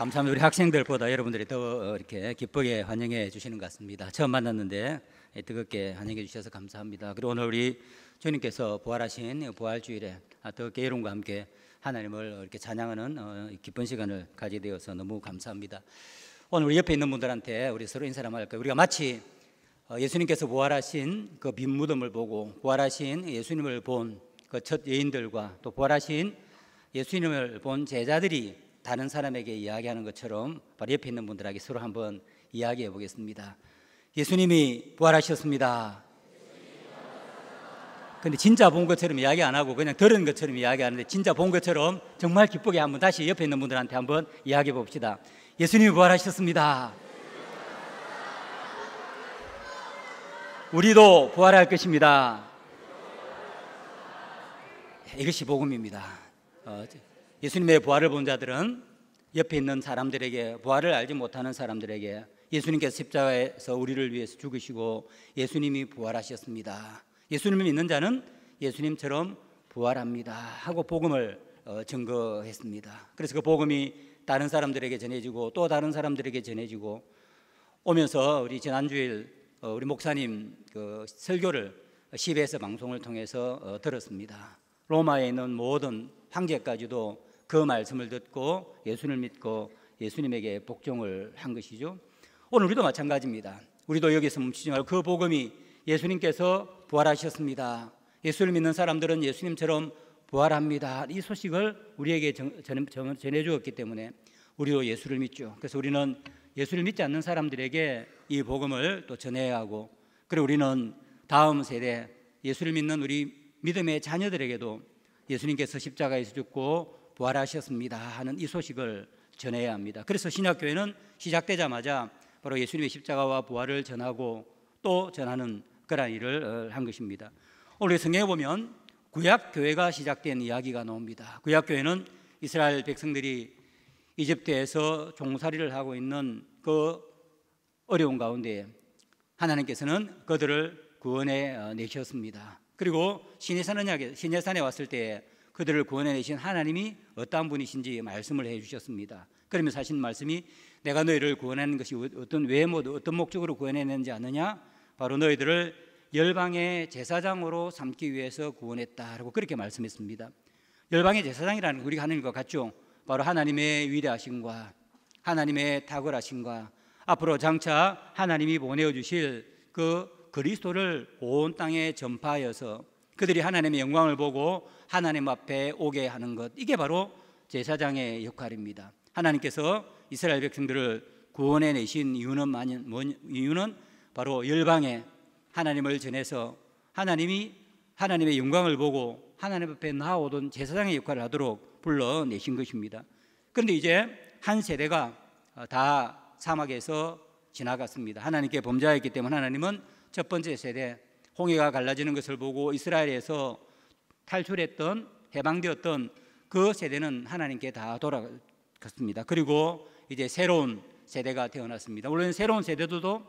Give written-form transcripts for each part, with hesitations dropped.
감사합니다. 우리 학생들보다 여러분들이 더 이렇게 기쁘게 환영해 주시는 것 같습니다. 처음 만났는데 뜨겁게 환영해 주셔서 감사합니다. 그리고 오늘 우리 주님께서 부활하신 부활주일에 뜨겁게 여러분과 함께 하나님을 이렇게 찬양하는 기쁜 시간을 가지게 되어서 너무 감사합니다. 오늘 우리 옆에 있는 분들한테 우리 서로 인사를 한번 할까요? 우리가 마치 예수님께서 부활하신 그 빈 무덤을 보고 부활하신 예수님을 본 그 첫 여인들과 또 부활하신 예수님을 본 제자들이 다른 사람에게 이야기하는 것처럼 바로 옆에 있는 분들에게 서로 한번 이야기해 보겠습니다. 예수님이 부활하셨습니다. 근데 진짜 본 것처럼 이야기 안 하고 그냥 들은 것처럼 이야기하는데 진짜 본 것처럼 정말 기쁘게 한번 다시 옆에 있는 분들한테 한번 이야기해 봅시다. 예수님이 부활하셨습니다. 우리도 부활할 것입니다. 이것이 복음입니다. 예수님의 부활을 본 자들은 옆에 있는 사람들에게, 부활을 알지 못하는 사람들에게 예수님께서 십자가에서 우리를 위해서 죽으시고 예수님이 부활하셨습니다. 예수님을 믿는 자는 예수님처럼 부활합니다 하고 복음을 증거했습니다. 그래서 그 복음이 다른 사람들에게 전해지고 또 다른 사람들에게 전해지고 오면서 우리 지난주일 우리 목사님 그 설교를 CBS 방송을 통해서 들었습니다. 로마에 있는 모든 황제까지도 그 말씀을 듣고 예수님을 믿고 예수님에게 복종을 한 것이죠. 오늘 우리도 마찬가지입니다. 우리도 여기서 멈추지 말고 그 복음이 예수님께서 부활하셨습니다. 예수를 믿는 사람들은 예수님처럼 부활합니다. 이 소식을 우리에게 전해주었기 때문에 우리도 예수를 믿죠. 그래서 우리는 예수를 믿지 않는 사람들에게 이 복음을 또 전해야 하고, 그리고 우리는 다음 세대 예수를 믿는 우리 믿음의 자녀들에게도 예수님께서 십자가에서 죽고 부활하셨습니다 하는 이 소식을 전해야 합니다. 그래서 신약교회는 시작되자마자 바로 예수님의 십자가와 부활을 전하고 또 전하는 그런 일을 한 것입니다. 오늘 성경에 보면 구약교회가 시작된 이야기가 나옵니다. 구약교회는 이스라엘 백성들이 이집트에서 종살이를 하고 있는 그 어려운 가운데 하나님께서는 그들을 구원해 내셨습니다. 그리고 시내산에 왔을 때 그들을 구원해 내신 하나님이 어떠한 분이신지 말씀을 해 주셨습니다. 그러면서 하신 말씀이 내가 너희를 구원하는 것이 어떤 목적으로 구원해내는지 아느냐? 바로 너희들을 열방의 제사장으로 삼기 위해서 구원했다라고 그렇게 말씀했습니다. 열방의 제사장이라는 거 우리가 하는 것 같죠? 바로 하나님의 위대하심과 하나님의 탁월하심과 앞으로 장차 하나님이 보내어 주실 그 그리스도를 온 땅에 전파하여서 그들이 하나님의 영광을 보고 하나님 앞에 오게 하는 것, 이게 바로 제사장의 역할입니다. 하나님께서 이스라엘 백성들을 구원해 내신 이유는 바로 열방에 하나님을 전해서 하나님의 영광을 보고 하나님 앞에 나아오던 제사장의 역할을 하도록 불러내신 것입니다. 그런데 이제 한 세대가 다 사막에서 지나갔습니다. 하나님께 범죄하였기 때문에 하나님은 첫 번째 세대 홍해가 갈라지는 것을 보고 이스라엘에서 탈출했던 해방되었던 그 세대는 하나님께 다 돌아갔습니다. 그리고 이제 새로운 세대가 태어났습니다. 물론 새로운 세대들도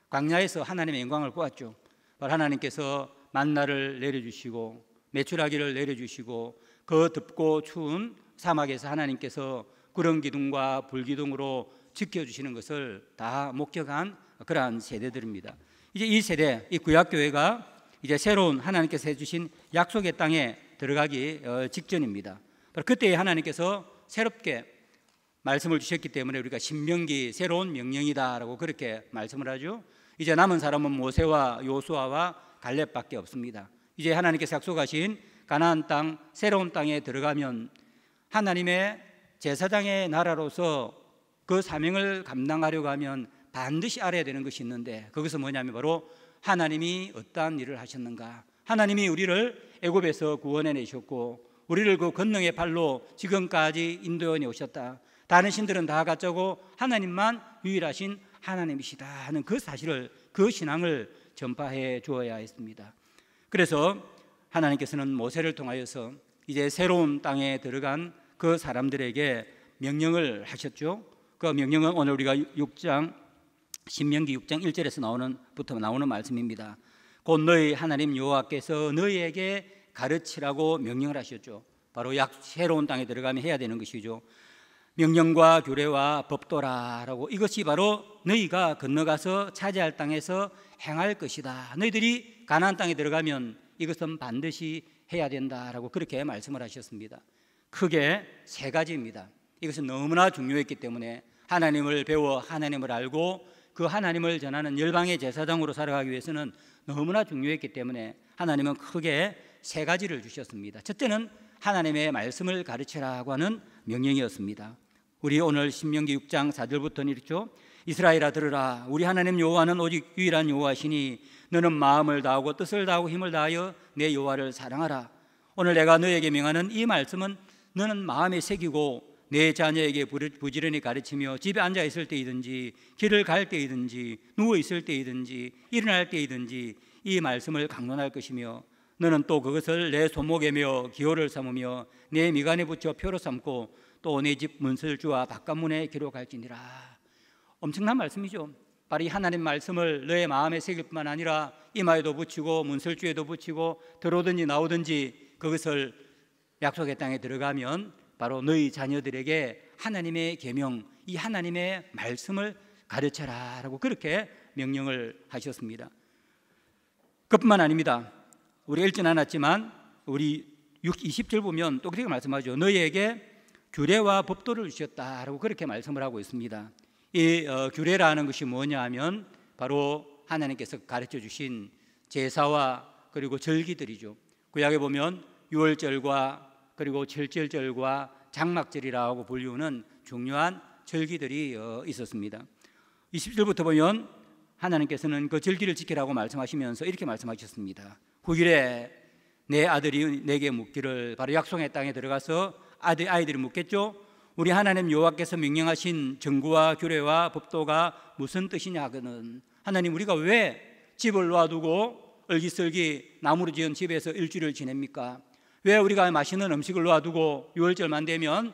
광야에서 하나님의 영광을 보았죠. 하나님께서 만나를 내려주시고 메추라기를 내려주시고 그 덥고 추운 사막에서 하나님께서 구름 기둥과 불 기둥으로 지켜주시는 것을 다 목격한 그러한 세대들입니다. 이제 이 세대, 이 구약교회가 이제 새로운 하나님께서 해주신 약속의 땅에 들어가기 직전입니다. 그때 하나님께서 새롭게 말씀을 주셨기 때문에 우리가 신명기 새로운 명령이다라고 그렇게 말씀을 하죠. 이제 남은 사람은 모세와 요수아와 갈렙밖에 없습니다. 이제 하나님께서 약속하신 가나안 땅, 새로운 땅에 들어가면 하나님의 제사장의 나라로서 그 사명을 감당하려고 하면 반드시 알아야 되는 것이 있는데, 그것은 뭐냐면 바로 하나님이 어떠한 일을 하셨는가. 하나님이 우리를 애굽에서 구원해 내셨고 우리를 그 권능의 발로 지금까지 인도해 오셨다. 다른 신들은 다 가짜고 하나님만 유일하신 하나님이시다 하는 그 사실을, 그 신앙을 전파해 주어야 했습니다. 그래서 하나님께서는 모세를 통하여서 이제 새로운 땅에 들어간 그 사람들에게 명령을 하셨죠. 그 명령은 오늘 우리가 신명기 6장 1절에서 나오는 말씀입니다. 곧 너희 하나님 여호와께서 너희에게 가르치라고 명령을 하셨죠. 바로 새로운 땅에 들어가면 해야 되는 것이죠. 명령과 규례와 법도라라고, 이것이 바로 너희가 건너가서 차지할 땅에서 행할 것이다. 너희들이 가나안 땅에 들어가면 이것은 반드시 해야 된다라고 그렇게 말씀을 하셨습니다. 크게 세 가지입니다. 이것은 너무나 중요했기 때문에 하나님을 배워 하나님을 알고 그 하나님을 전하는 열방의 제사장으로 살아가기 위해서는 너무나 중요했기 때문에 하나님은 크게 세 가지를 주셨습니다. 첫째는 하나님의 말씀을 가르치라고 하는 명령이었습니다. 우리 오늘 신명기 6장 4절부터는 이렇죠. 이스라엘아 들으라. 우리 하나님 여호와는 오직 유일한 여호와시니 너는 마음을 다하고 뜻을 다하고 힘을 다하여 내 여호와를 사랑하라. 오늘 내가 너에게 명하는 이 말씀은 너는 마음에 새기고 내 자녀에게 부지런히 가르치며 집에 앉아 있을 때이든지 길을 갈 때이든지 누워 있을 때이든지 일어날 때이든지 이 말씀을 강론할 것이며 너는 또 그것을 내 손목에 메어 기호를 삼으며 내 미간에 붙여 표로 삼고 또 내 집 문설주와 바깥문에 기록할지니라. 엄청난 말씀이죠. 바로 이 하나님 말씀을 너의 마음에 새길 뿐만 아니라 이마에도 붙이고 문설주에도 붙이고 들어오든지 나오든지 그것을 약속의 땅에 들어가면 바로 너희 자녀들에게 하나님의 계명, 이 하나님의 말씀을 가르쳐라라고 그렇게 명령을 하셨습니다. 그뿐만 아닙니다. 우리가 읽진 않았지만 우리 20절 보면 또 그렇게 말씀하죠. 너희에게 규례와 법도를 주셨다라고 그렇게 말씀을 하고 있습니다. 이 규례라는 것이 뭐냐 하면 바로 하나님께서 가르쳐 주신 제사와 그리고 절기들이죠. 구약에 보면 유월절과 그리고 칠절절과 장막절이라고 불리우는 중요한 절기들이 있었습니다. 20절부터 보면 하나님께서는 그 절기를 지키라고 말씀하시면서 이렇게 말씀하셨습니다. 9일에 내 아들이 내게 묻기를, 바로 약속의 땅에 들어가서 아이들이 묻겠죠. 우리 하나님 여호와께서 명령하신 정구와 규례와 법도가 무슨 뜻이냐 하거든. 하나님, 우리가 왜 집을 놔두고 얼기설기 나무로 지은 집에서 일주일을 지냅니까? 왜 우리가 맛있는 음식을 놔두고 유월절만 되면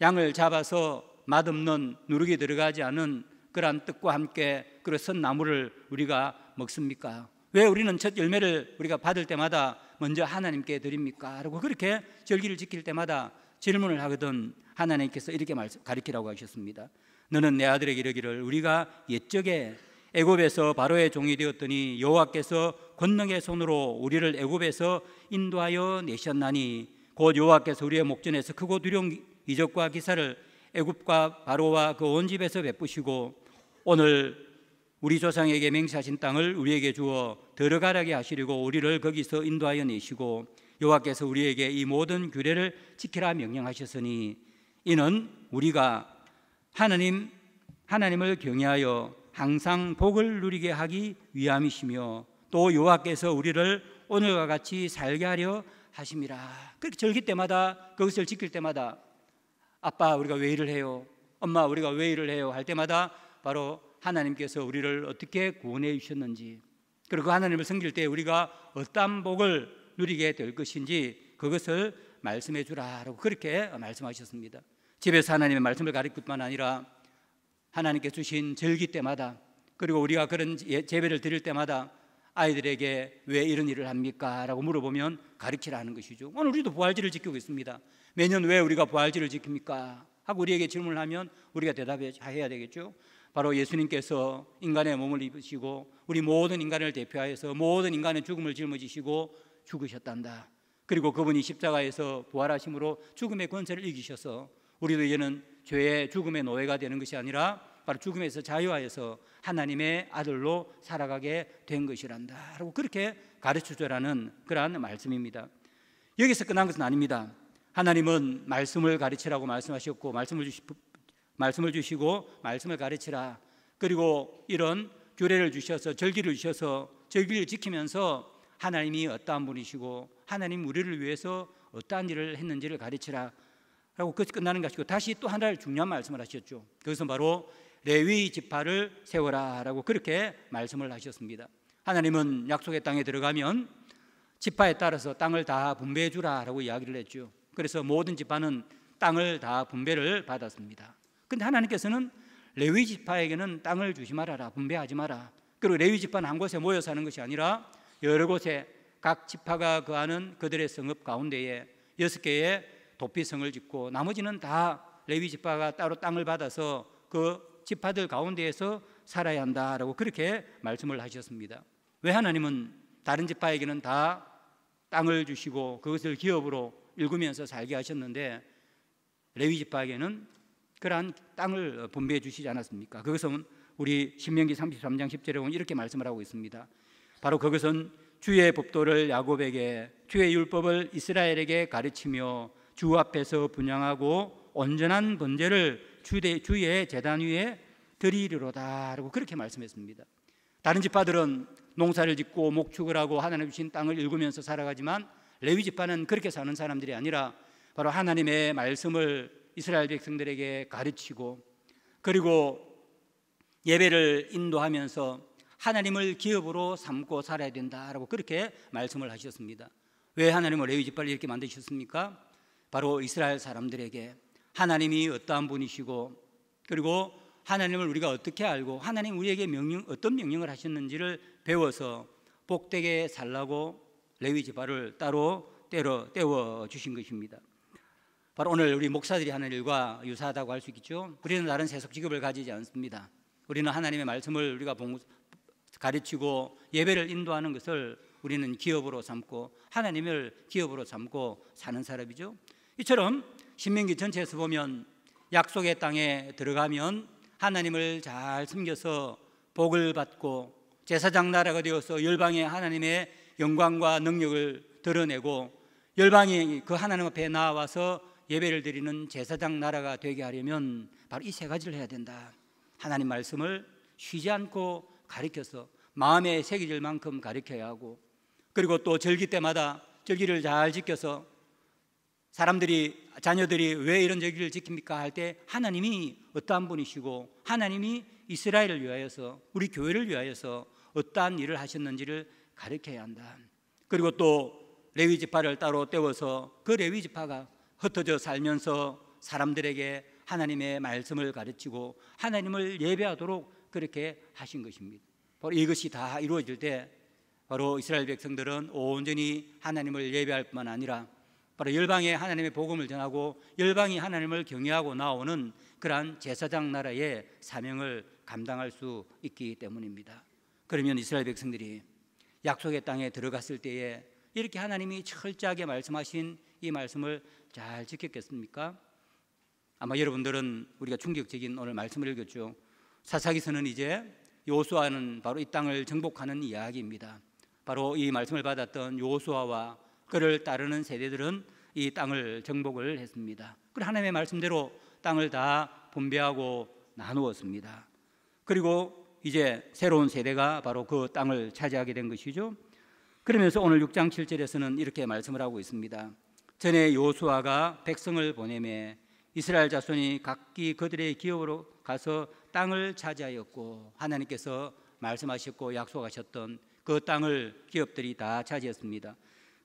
양을 잡아서 맛없는 누룩이 들어가지 않은 그러한 뜻과 함께 그 선 나무를 우리가 먹습니까? 왜 우리는 첫 열매를 우리가 받을 때마다 먼저 하나님께 드립니까? 라고 그렇게 절기를 지킬 때마다 질문을 하거든. 하나님께서 이렇게 가르치라고 하셨습니다. 너는 내 아들에게 이르기를, 우리가 옛적에 애굽에서 바로의 종이 되었더니 여호와께서 권능의 손으로 우리를 애굽에서 인도하여 내셨나니 곧 여호와께서 우리의 목전에서 크고 두려운 이적과 기사를 애굽과 바로와 그 온 집에서 베푸시고 오늘 우리 조상에게 맹세하신 땅을 우리에게 주어 들어가게 하시려고 우리를 거기서 인도하여 내시고 여호와께서 우리에게 이 모든 규례를 지키라 명령하셨으니 이는 우리가 하나님을 경외하여 항상 복을 누리게 하기 위함이시며 또 여호와께서 우리를 오늘과 같이 살게 하려 하심이라. 그렇게 절기 때마다 그것을 지킬 때마다 아빠 우리가 왜 일을 해요? 엄마 우리가 왜 일을 해요? 할 때마다 바로 하나님께서 우리를 어떻게 구원해 주셨는지, 그리고 그 하나님을 섬길 때 우리가 어떤 복을 누리게 될 것인지 그것을 말씀해 주라라고 그렇게 말씀하셨습니다. 집에서 하나님의 말씀을 가르칠 뿐만 아니라 하나님께 주신 절기 때마다, 그리고 우리가 그런 제배를 드릴 때마다 아이들에게 왜 이런 일을 합니까? 라고 물어보면 가르치라는 것이죠. 오늘 우리도 부활절을 지키고 있습니다. 매년 왜 우리가 부활절을 지킵니까? 하고 우리에게 질문을 하면 우리가 대답해야 되겠죠. 바로 예수님께서 인간의 몸을 입으시고 우리 모든 인간을 대표하여서 모든 인간의 죽음을 짊어지시고 죽으셨단다. 그리고 그분이 십자가에서 부활하심으로 죽음의 권세를 이기셔서 우리도 이제는 죄의 죽음의 노예가 되는 것이 아니라 바로 죽음에서 자유하여서 하나님의 아들로 살아가게 된 것이란다 라고 그렇게 가르쳐주라는 그러한 말씀입니다. 여기서 끝난 것은 아닙니다. 하나님은 말씀을 가르치라고 말씀하셨고 말씀을 주시고 말씀을 가르치라, 그리고 이런 규례를 주셔서 절기를 주셔서 절기를 지키면서 하나님이 어떠한 분이시고 하나님 우리를 위해서 어떠한 일을 했는지를 가르치라 라고 그것이 끝나는 것이고, 다시 또 하나의 중요한 말씀을 하셨죠. 그것은 바로 레위 지파를 세워라 라고 그렇게 말씀을 하셨습니다. 하나님은 약속의 땅에 들어가면 지파에 따라서 땅을 다 분배해 주라 라고 이야기를 했죠. 그래서 모든 지파는 땅을 다 분배를 받았습니다. 그런데 하나님께서는 레위 지파에게는 땅을 주지 말아라, 분배하지 마라. 그리고 레위 지파는 한 곳에 모여 사는 것이 아니라 여러 곳에 각 지파가 거하는 그들의 성읍 가운데에 6개의 도피성을 짓고 나머지는 다 레위 지파가 따로 땅을 받아서 그 지파들 가운데에서 살아야 한다라고 그렇게 말씀을 하셨습니다. 왜 하나님은 다른 지파에게는 다 땅을 주시고 그것을 기업으로 일구면서 살게 하셨는데 레위 지파에게는 그러한 땅을 분배해 주시지 않았습니까? 그것은 우리 신명기 33장 10절에 보면 이렇게 말씀을 하고 있습니다. 바로 그것은 주의 법도를 야곱에게, 주의 율법을 이스라엘에게 가르치며 주 앞에서 분향하고 온전한 번제를 주의 제단 위에 드리리로다 라고 그렇게 말씀했습니다. 다른 지파들은 농사를 짓고 목축을 하고 하나님 주신 땅을 일구면서 살아가지만 레위 지파는 그렇게 사는 사람들이 아니라 바로 하나님의 말씀을 이스라엘 백성들에게 가르치고 그리고 예배를 인도하면서 하나님을 기업으로 삼고 살아야 된다라고 그렇게 말씀을 하셨습니다. 왜 하나님은 레위 지파를 이렇게 만드셨습니까? 바로 이스라엘 사람들에게 하나님이 어떠한 분이시고 그리고 하나님을 우리가 어떻게 알고 하나님 우리에게 어떤 명령을 하셨는지를 배워서 복되게 살라고 레위 지파를 따로 떼워 주신 것입니다. 바로 오늘 우리 목사들이 하는 일과 유사하다고 할 수 있겠죠. 우리는 다른 세속 직업을 가지지 않습니다. 우리는 하나님의 말씀을 우리가 가르치고 예배를 인도하는 것을 우리는 기업으로 삼고 하나님을 기업으로 삼고 사는 사람이죠. 이처럼 신명기 전체에서 보면 약속의 땅에 들어가면 하나님을 잘 섬겨서 복을 받고 제사장 나라가 되어서 열방에 하나님의 영광과 능력을 드러내고 열방이 그 하나님 앞에 나와서 예배를 드리는 제사장 나라가 되게 하려면 바로 이 세 가지를 해야 된다. 하나님 말씀을 쉬지 않고 가르쳐서 마음에 새겨질 만큼 가르쳐야 하고 그리고 또 절기 때마다 절기를 잘 지켜서 자녀들이 왜 이런 절기를 지킵니까? 할 때 하나님이 어떠한 분이시고 하나님이 이스라엘을 위하여서 우리 교회를 위하여서 어떠한 일을 하셨는지를 가르쳐야 한다. 그리고 또 레위 지파를 따로 떼워서 그 레위 지파가 흩어져 살면서 사람들에게 하나님의 말씀을 가르치고 하나님을 예배하도록 그렇게 하신 것입니다. 바로 이것이 다 이루어질 때 바로 이스라엘 백성들은 온전히 하나님을 예배할 뿐만 아니라 바로 열방에 하나님의 복음을 전하고 열방이 하나님을 경외하고 나오는 그러한 제사장 나라의 사명을 감당할 수 있기 때문입니다. 그러면 이스라엘 백성들이 약속의 땅에 들어갔을 때에 이렇게 하나님이 철저하게 말씀하신 이 말씀을 잘 지켰겠습니까? 아마 여러분들은 우리가 충격적인 오늘 말씀을 읽었죠. 사사기서는 이제 여호수아는 바로 이 땅을 정복하는 이야기입니다. 바로 이 말씀을 받았던 여호수아와 그를 따르는 세대들은 이 땅을 정복을 했습니다. 그리고 하나님의 말씀대로 땅을 다 분배하고 나누었습니다. 그리고 이제 새로운 세대가 바로 그 땅을 차지하게 된 것이죠. 그러면서 오늘 6장 7절에서는 이렇게 말씀을 하고 있습니다. 전에 여호수아가 백성을 보내매 이스라엘 자손이 각기 그들의 기업으로 가서 땅을 차지하였고 하나님께서 말씀하셨고 약속하셨던 그 땅을 기업들이 다 차지했습니다.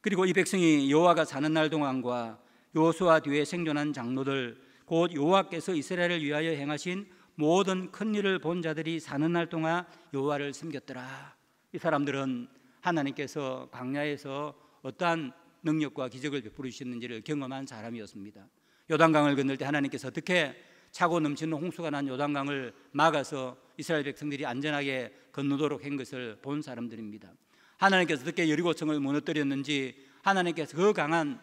그리고 이 백성이 여호와가 사는 날 동안과 여호수아 뒤에 생존한 장로들 곧 여호와께서 이스라엘을 위하여 행하신 모든 큰 일을 본 자들이 사는 날 동안 여호와를 섬겼더라. 이 사람들은 하나님께서 광야에서 어떠한 능력과 기적을 베풀어 주셨는지를 경험한 사람이었습니다. 요단강을 건널 때 하나님께서 어떻게 차고 넘치는 홍수가 난 요단강을 막아서 이스라엘 백성들이 안전하게 건너도록 한 것을 본 사람들입니다. 하나님께서 어떻게 여리고성을 무너뜨렸는지 하나님께서 그 강한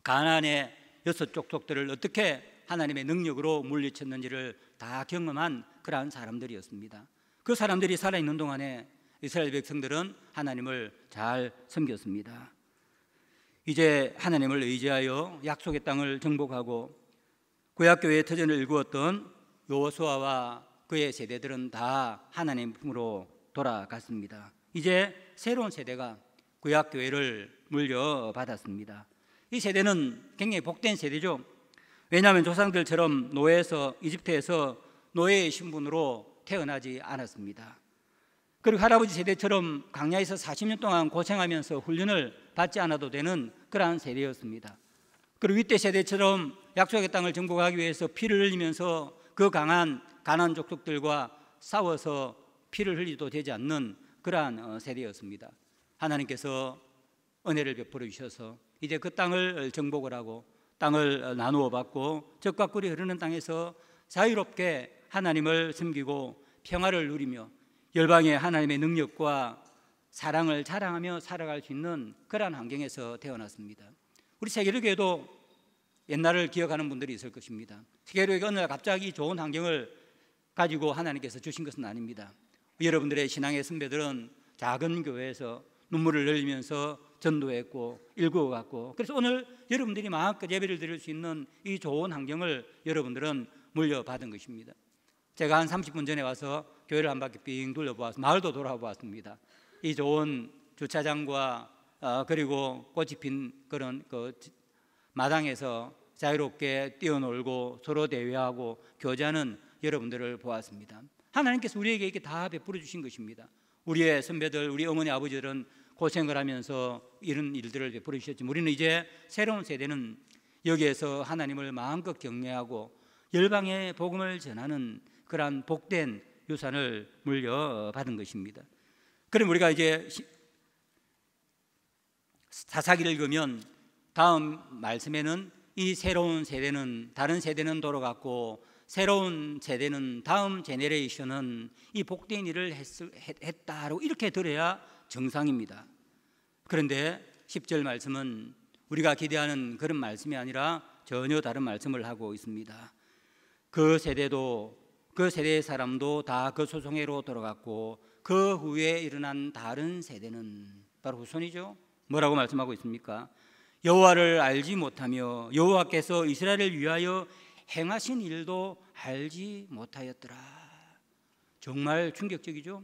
가나안의 6 족속들을 어떻게 하나님의 능력으로 물리쳤는지를 다 경험한 그러한 사람들이었습니다. 그 사람들이 살아있는 동안에 이스라엘 백성들은 하나님을 잘 섬겼습니다. 이제 하나님을 의지하여 약속의 땅을 정복하고 구약교회의 터전을 일구었던 여호수아와 그의 세대들은 다 하나님 품으로 돌아갔습니다. 이제 새로운 세대가 구약교회를 물려받았습니다. 이 세대는 굉장히 복된 세대죠. 왜냐하면 조상들처럼 이집트에서 노예의 신분으로 태어나지 않았습니다. 그리고 할아버지 세대처럼 광야에서 40년 동안 고생하면서 훈련을 받지 않아도 되는 그러한 세대였습니다. 그리고 이때 세대처럼 약속의 땅을 정복하기 위해서 피를 흘리면서 그 강한 가나안 족속들과 싸워서 피를 흘리도 되지 않는 그러한 세대였습니다. 하나님께서 은혜를 베풀어 주셔서 이제 그 땅을 정복을 하고 땅을 나누어 받고 적과 꿀이 흐르는 땅에서 자유롭게 하나님을 섬기고 평화를 누리며 열방의 하나님의 능력과 사랑을 자랑하며 살아갈 수 있는 그러한 환경에서 태어났습니다. 우리 세계교회도 옛날을 기억하는 분들이 있을 것입니다. 세계교회가 어느 날 갑자기 좋은 환경을 가지고 하나님께서 주신 것은 아닙니다. 여러분들의 신앙의 선배들은 작은 교회에서 눈물을 흘리면서 전도했고 일구어갔고, 그래서 오늘 여러분들이 마음껏 예배를 드릴 수 있는 이 좋은 환경을 여러분들은 물려받은 것입니다. 제가 한 30분 전에 와서 교회를 한 바퀴 빙 둘러보았습니다. 마을도 돌아보았습니다. 이 좋은 주차장과 그리고 꽃이 핀 그런 마당에서 자유롭게 뛰어놀고 서로 대화하고 교제하는 여러분들을 보았습니다. 하나님께서 우리에게 이렇게 다 베풀어 주신 것입니다. 우리의 선배들, 우리 어머니 아버지들은 고생을 하면서 이런 일들을 베풀어 주셨지만 우리는 이제 새로운 세대는 여기에서 하나님을 마음껏 경외하고 열방의 복음을 전하는 그러한 복된 유산을 물려받은 것입니다. 그럼 우리가 이제 사사기를 읽으면 다음 말씀에는 이 새로운 세대는, 다른 세대는 돌아갔고 새로운 세대는, 다음 제네레이션은 이 복된 일을 했다라고 이렇게 들어야 정상입니다. 그런데 10절 말씀은 우리가 기대하는 그런 말씀이 아니라 전혀 다른 말씀을 하고 있습니다. 그 세대의 사람도 다 그 소송회로 돌아갔고 그 후에 일어난 다른 세대는 바로 후손이죠. 뭐라고 말씀하고 있습니까? 여호와를 알지 못하며 여호와께서 이스라엘을 위하여 행하신 일도 알지 못하였더라. 정말 충격적이죠.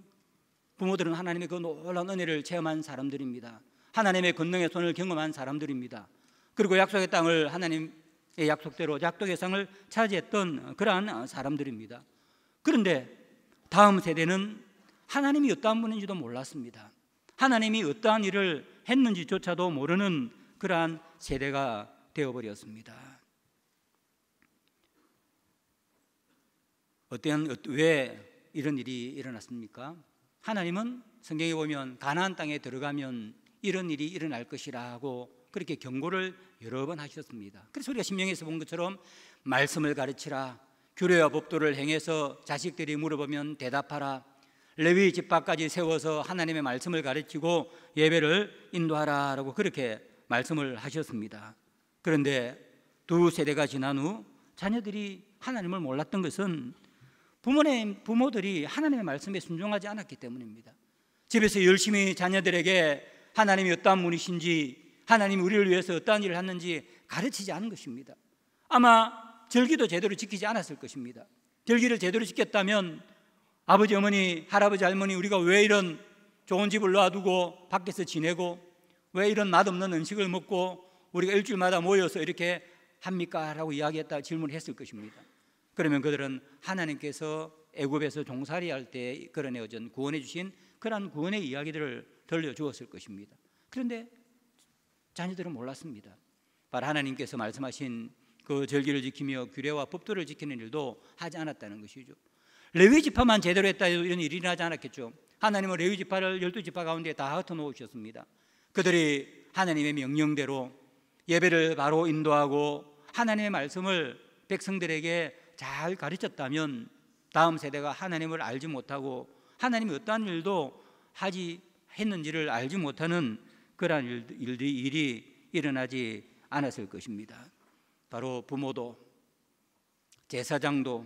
부모들은 하나님의 그 놀라운 은혜를 체험한 사람들입니다. 하나님의 권능의 손을 경험한 사람들입니다. 그리고 약속의 땅을 하나님의 약속대로 약속의 상을 차지했던 그러한 사람들입니다. 그런데 다음 세대는 하나님이 어떠한 분인지도 몰랐습니다. 하나님이 어떠한 일을 했는지조차도 모르는 그러한 세대가 되어버렸습니다. 왜 이런 일이 일어났습니까? 하나님은 성경에 보면 가나안 땅에 들어가면 이런 일이 일어날 것이라고 그렇게 경고를 여러 번 하셨습니다. 그래서 우리가 신명에서 본 것처럼 말씀을 가르치라, 규례와 법도를 행해서 자식들이 물어보면 대답하라, 레위 지파까지 세워서 하나님의 말씀을 가르치고 예배를 인도하라라고 그렇게 말씀을 하셨습니다. 그런데 두 세대가 지난 후 자녀들이 하나님을 몰랐던 것은 부모들이 하나님의 말씀에 순종하지 않았기 때문입니다. 집에서 열심히 자녀들에게 하나님이 어떠한 분이신지, 하나님이 우리를 위해서 어떠한 일을 했는지 가르치지 않은 것입니다. 아마 절기도 제대로 지키지 않았을 것입니다. 절기를 제대로 지켰다면 아버지, 어머니, 할아버지, 할머니, 우리가 왜 이런 좋은 집을 놔두고 밖에서 지내고 왜 이런 맛없는 음식을 먹고 우리가 일주일마다 모여서 이렇게 합니까? 라고 이야기했다 질문을 했을 것입니다. 그러면 그들은 하나님께서 애굽에서 종살이할 때 끌어내어준 구원해 주신 그러한 구원의 이야기들을 들려주었을 것입니다. 그런데 자녀들은 몰랐습니다. 바로 하나님께서 말씀하신 그 절기를 지키며 규례와 법도를 지키는 일도 하지 않았다는 것이죠. 레위 지파만 제대로 했다 이런 일이 일어나지 않았겠죠. 하나님은 레위 지파를 12지파 가운데 다 흩어놓으셨습니다. 그들이 하나님의 명령대로 예배를 바로 인도하고 하나님의 말씀을 백성들에게 잘 가르쳤다면 다음 세대가 하나님을 알지 못하고 하나님이 어떠한 일도 했는지를 알지 못하는 그러한 일이 일어나지 않았을 것입니다. 바로 부모도 제사장도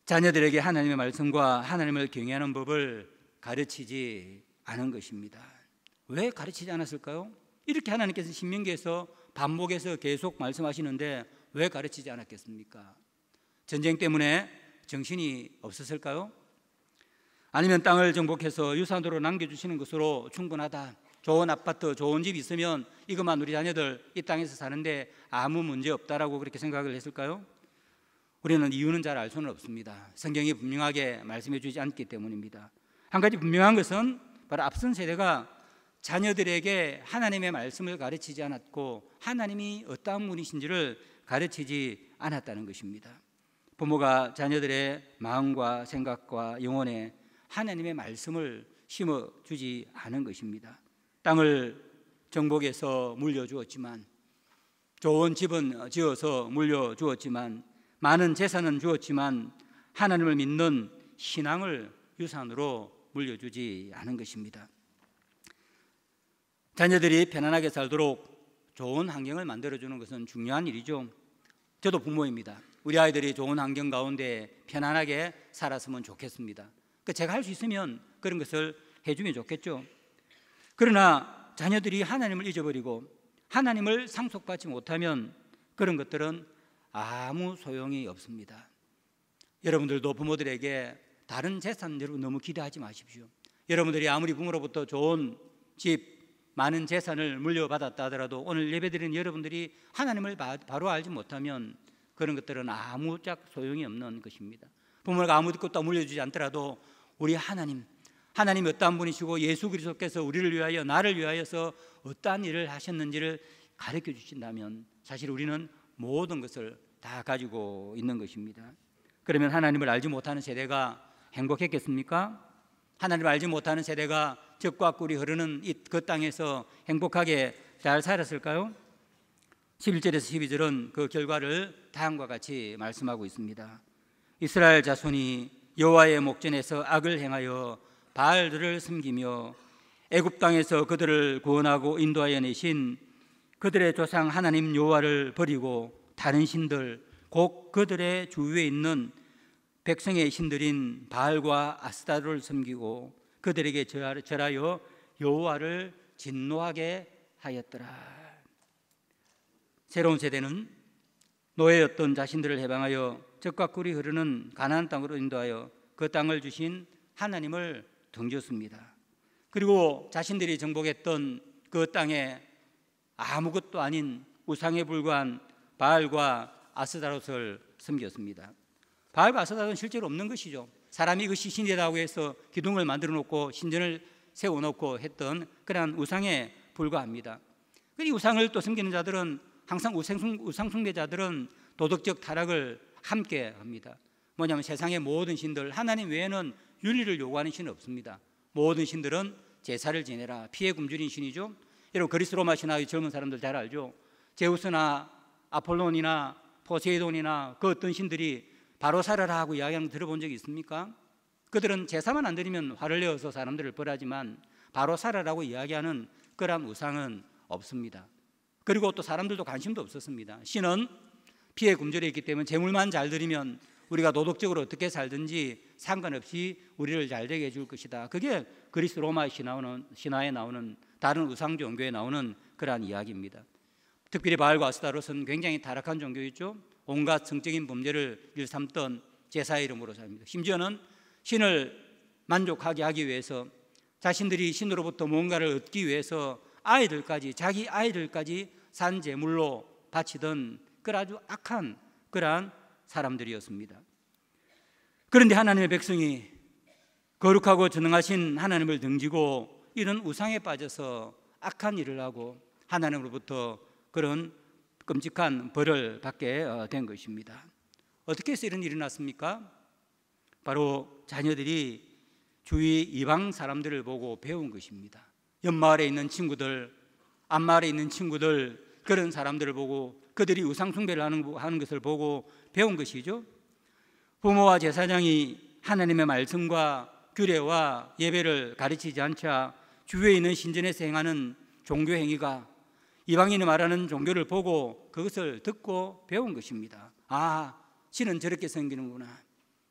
자녀들에게 하나님의 말씀과 하나님을 경외하는 법을 가르치지 않은 것입니다. 왜 가르치지 않았을까요? 이렇게 하나님께서 신명기에서 반복해서 계속 말씀하시는데 왜 가르치지 않았겠습니까? 전쟁 때문에 정신이 없었을까요? 아니면 땅을 정복해서 유산으로 남겨주시는 것으로 충분하다, 좋은 아파트, 좋은 집 있으면 이것만 우리 자녀들 이 땅에서 사는데 아무 문제 없다라고 그렇게 생각을 했을까요? 우리는 이유는 잘 알 수는 없습니다. 성경이 분명하게 말씀해 주지 않기 때문입니다. 한 가지 분명한 것은 바로 앞선 세대가 자녀들에게 하나님의 말씀을 가르치지 않았고 하나님이 어떠한 분이신지를 가르치지 않았다는 것입니다. 부모가 자녀들의 마음과 생각과 영혼에 하나님의 말씀을 심어주지 않은 것입니다. 땅을 정복해서 물려주었지만 좋은 집은 지어서 물려주었지만, 많은 재산은 주었지만 하나님을 믿는 신앙을 유산으로 물려주지 않은 것입니다. 자녀들이 편안하게 살도록 좋은 환경을 만들어주는 것은 중요한 일이죠. 저도 부모입니다. 우리 아이들이 좋은 환경 가운데 편안하게 살았으면 좋겠습니다. 제가 할 수 있으면 그런 것을 해주면 좋겠죠. 그러나 자녀들이 하나님을 잊어버리고 하나님을 상속받지 못하면 그런 것들은 아무 소용이 없습니다. 여러분들도 부모들에게 다른 재산 여러분 너무 기대하지 마십시오. 여러분들이 아무리 부모로부터 좋은 집, 많은 재산을 물려받았다 하더라도 오늘 예배드리는 여러분들이 하나님을 바로 알지 못하면 그런 것들은 아무짝 소용이 없는 것입니다. 부모가 아무것도 물려주지 않더라도 우리 하나님 어떠한 분이시고 예수 그리스도께서 우리를 위하여 나를 위하여서 어떠한 일을 하셨는지를 가르쳐 주신다면 사실 우리는 모든 것을 다 가지고 있는 것입니다. 그러면 하나님을 알지 못하는 세대가 행복했겠습니까? 하나님을 알지 못하는 세대가 젖과 꿀이 흐르는 그 땅에서 행복하게 잘 살았을까요? 11절에서 12절은 그 결과를 다음과 같이 말씀하고 있습니다. 이스라엘 자손이 여호와의 목전에서 악을 행하여 바알들을 섬기며 애굽 땅에서 그들을 구원하고 인도하여 내신 그들의 조상 하나님 여호와를 버리고 다른 신들 곧 그들의 주위에 있는 백성의 신들인 바알과 아스타로를 섬기고 그들에게 절하여 여호와를 진노하게 하였더라. 새로운 세대는 노예였던 자신들을 해방하여 젖과 꿀이 흐르는 가나안 땅으로 인도하여 그 땅을 주신 하나님을 등졌습니다. 그리고 자신들이 정복했던 그 땅에 아무것도 아닌 우상에 불과한 바알과 아스타롯을 섬겼습니다. 바알과 아스타롯은 실제로 없는 것이죠. 사람이 이것이 신이라고 해서 기둥을 만들어 놓고 신전을 세워놓고 했던 그러한 우상에 불과합니다. 이 우상을 또 섬기는 자들은 항상 우상 숭배자들은 도덕적 타락을 함께 합니다. 뭐냐면 세상의 모든 신들, 하나님 외에는 윤리를 요구하는 신은 없습니다. 모든 신들은 제사를 지내라, 피해 굶주린 신이죠. 여러분 그리스 로마 신화의 젊은 사람들 잘 알죠. 제우스나 아폴론이나 포세이돈이나 그 어떤 신들이 바로 살아라 하고 이야기하는 거 들어본 적이 있습니까? 그들은 제사만 안 드리면 화를 내어서 사람들을 벌하지만 바로 살아라고 이야기하는 그러한 우상은 없습니다. 그리고 또 사람들도 관심도 없었습니다. 신은 피해 굶주려 있기 때문에 재물만 잘 드리면 우리가 도덕적으로 어떻게 살든지 상관없이 우리를 잘 되게 해줄 것이다. 그게 그리스 로마 신화에 나오는 다른 우상 종교에 나오는 그러한 이야기입니다. 특별히 바알과 아스타롯은 굉장히 타락한 종교였죠. 온갖 성적인 범죄를 일삼던 제사의 이름으로 삽니다. 심지어는 신을 만족하게 하기 위해서 자신들이 신으로부터 뭔가를 얻기 위해서 자기 아이들까지 산 제물로 바치던 그 아주 악한 그러한 사람들이었습니다. 그런데 하나님의 백성이 거룩하고 전능하신 하나님을 등지고 이런 우상에 빠져서 악한 일을 하고 하나님으로부터 그런 끔찍한 벌을 받게 된 것입니다. 어떻게 해서 이런 일이 났습니까? 바로 자녀들이 주위 이방 사람들을 보고 배운 것입니다. 옆마을에 있는 친구들, 앞마을에 있는 친구들, 그런 사람들을 보고 그들이 우상 숭배를 하는 것을 보고 배운 것이죠. 부모와 제사장이 하나님의 말씀과 규례와 예배를 가르치지 않자 주위에 있는 신전에서 행하는 종교 행위가 이방인이 말하는 종교를 보고 그것을 듣고 배운 것입니다. 아, 신은 저렇게 섬기는구나,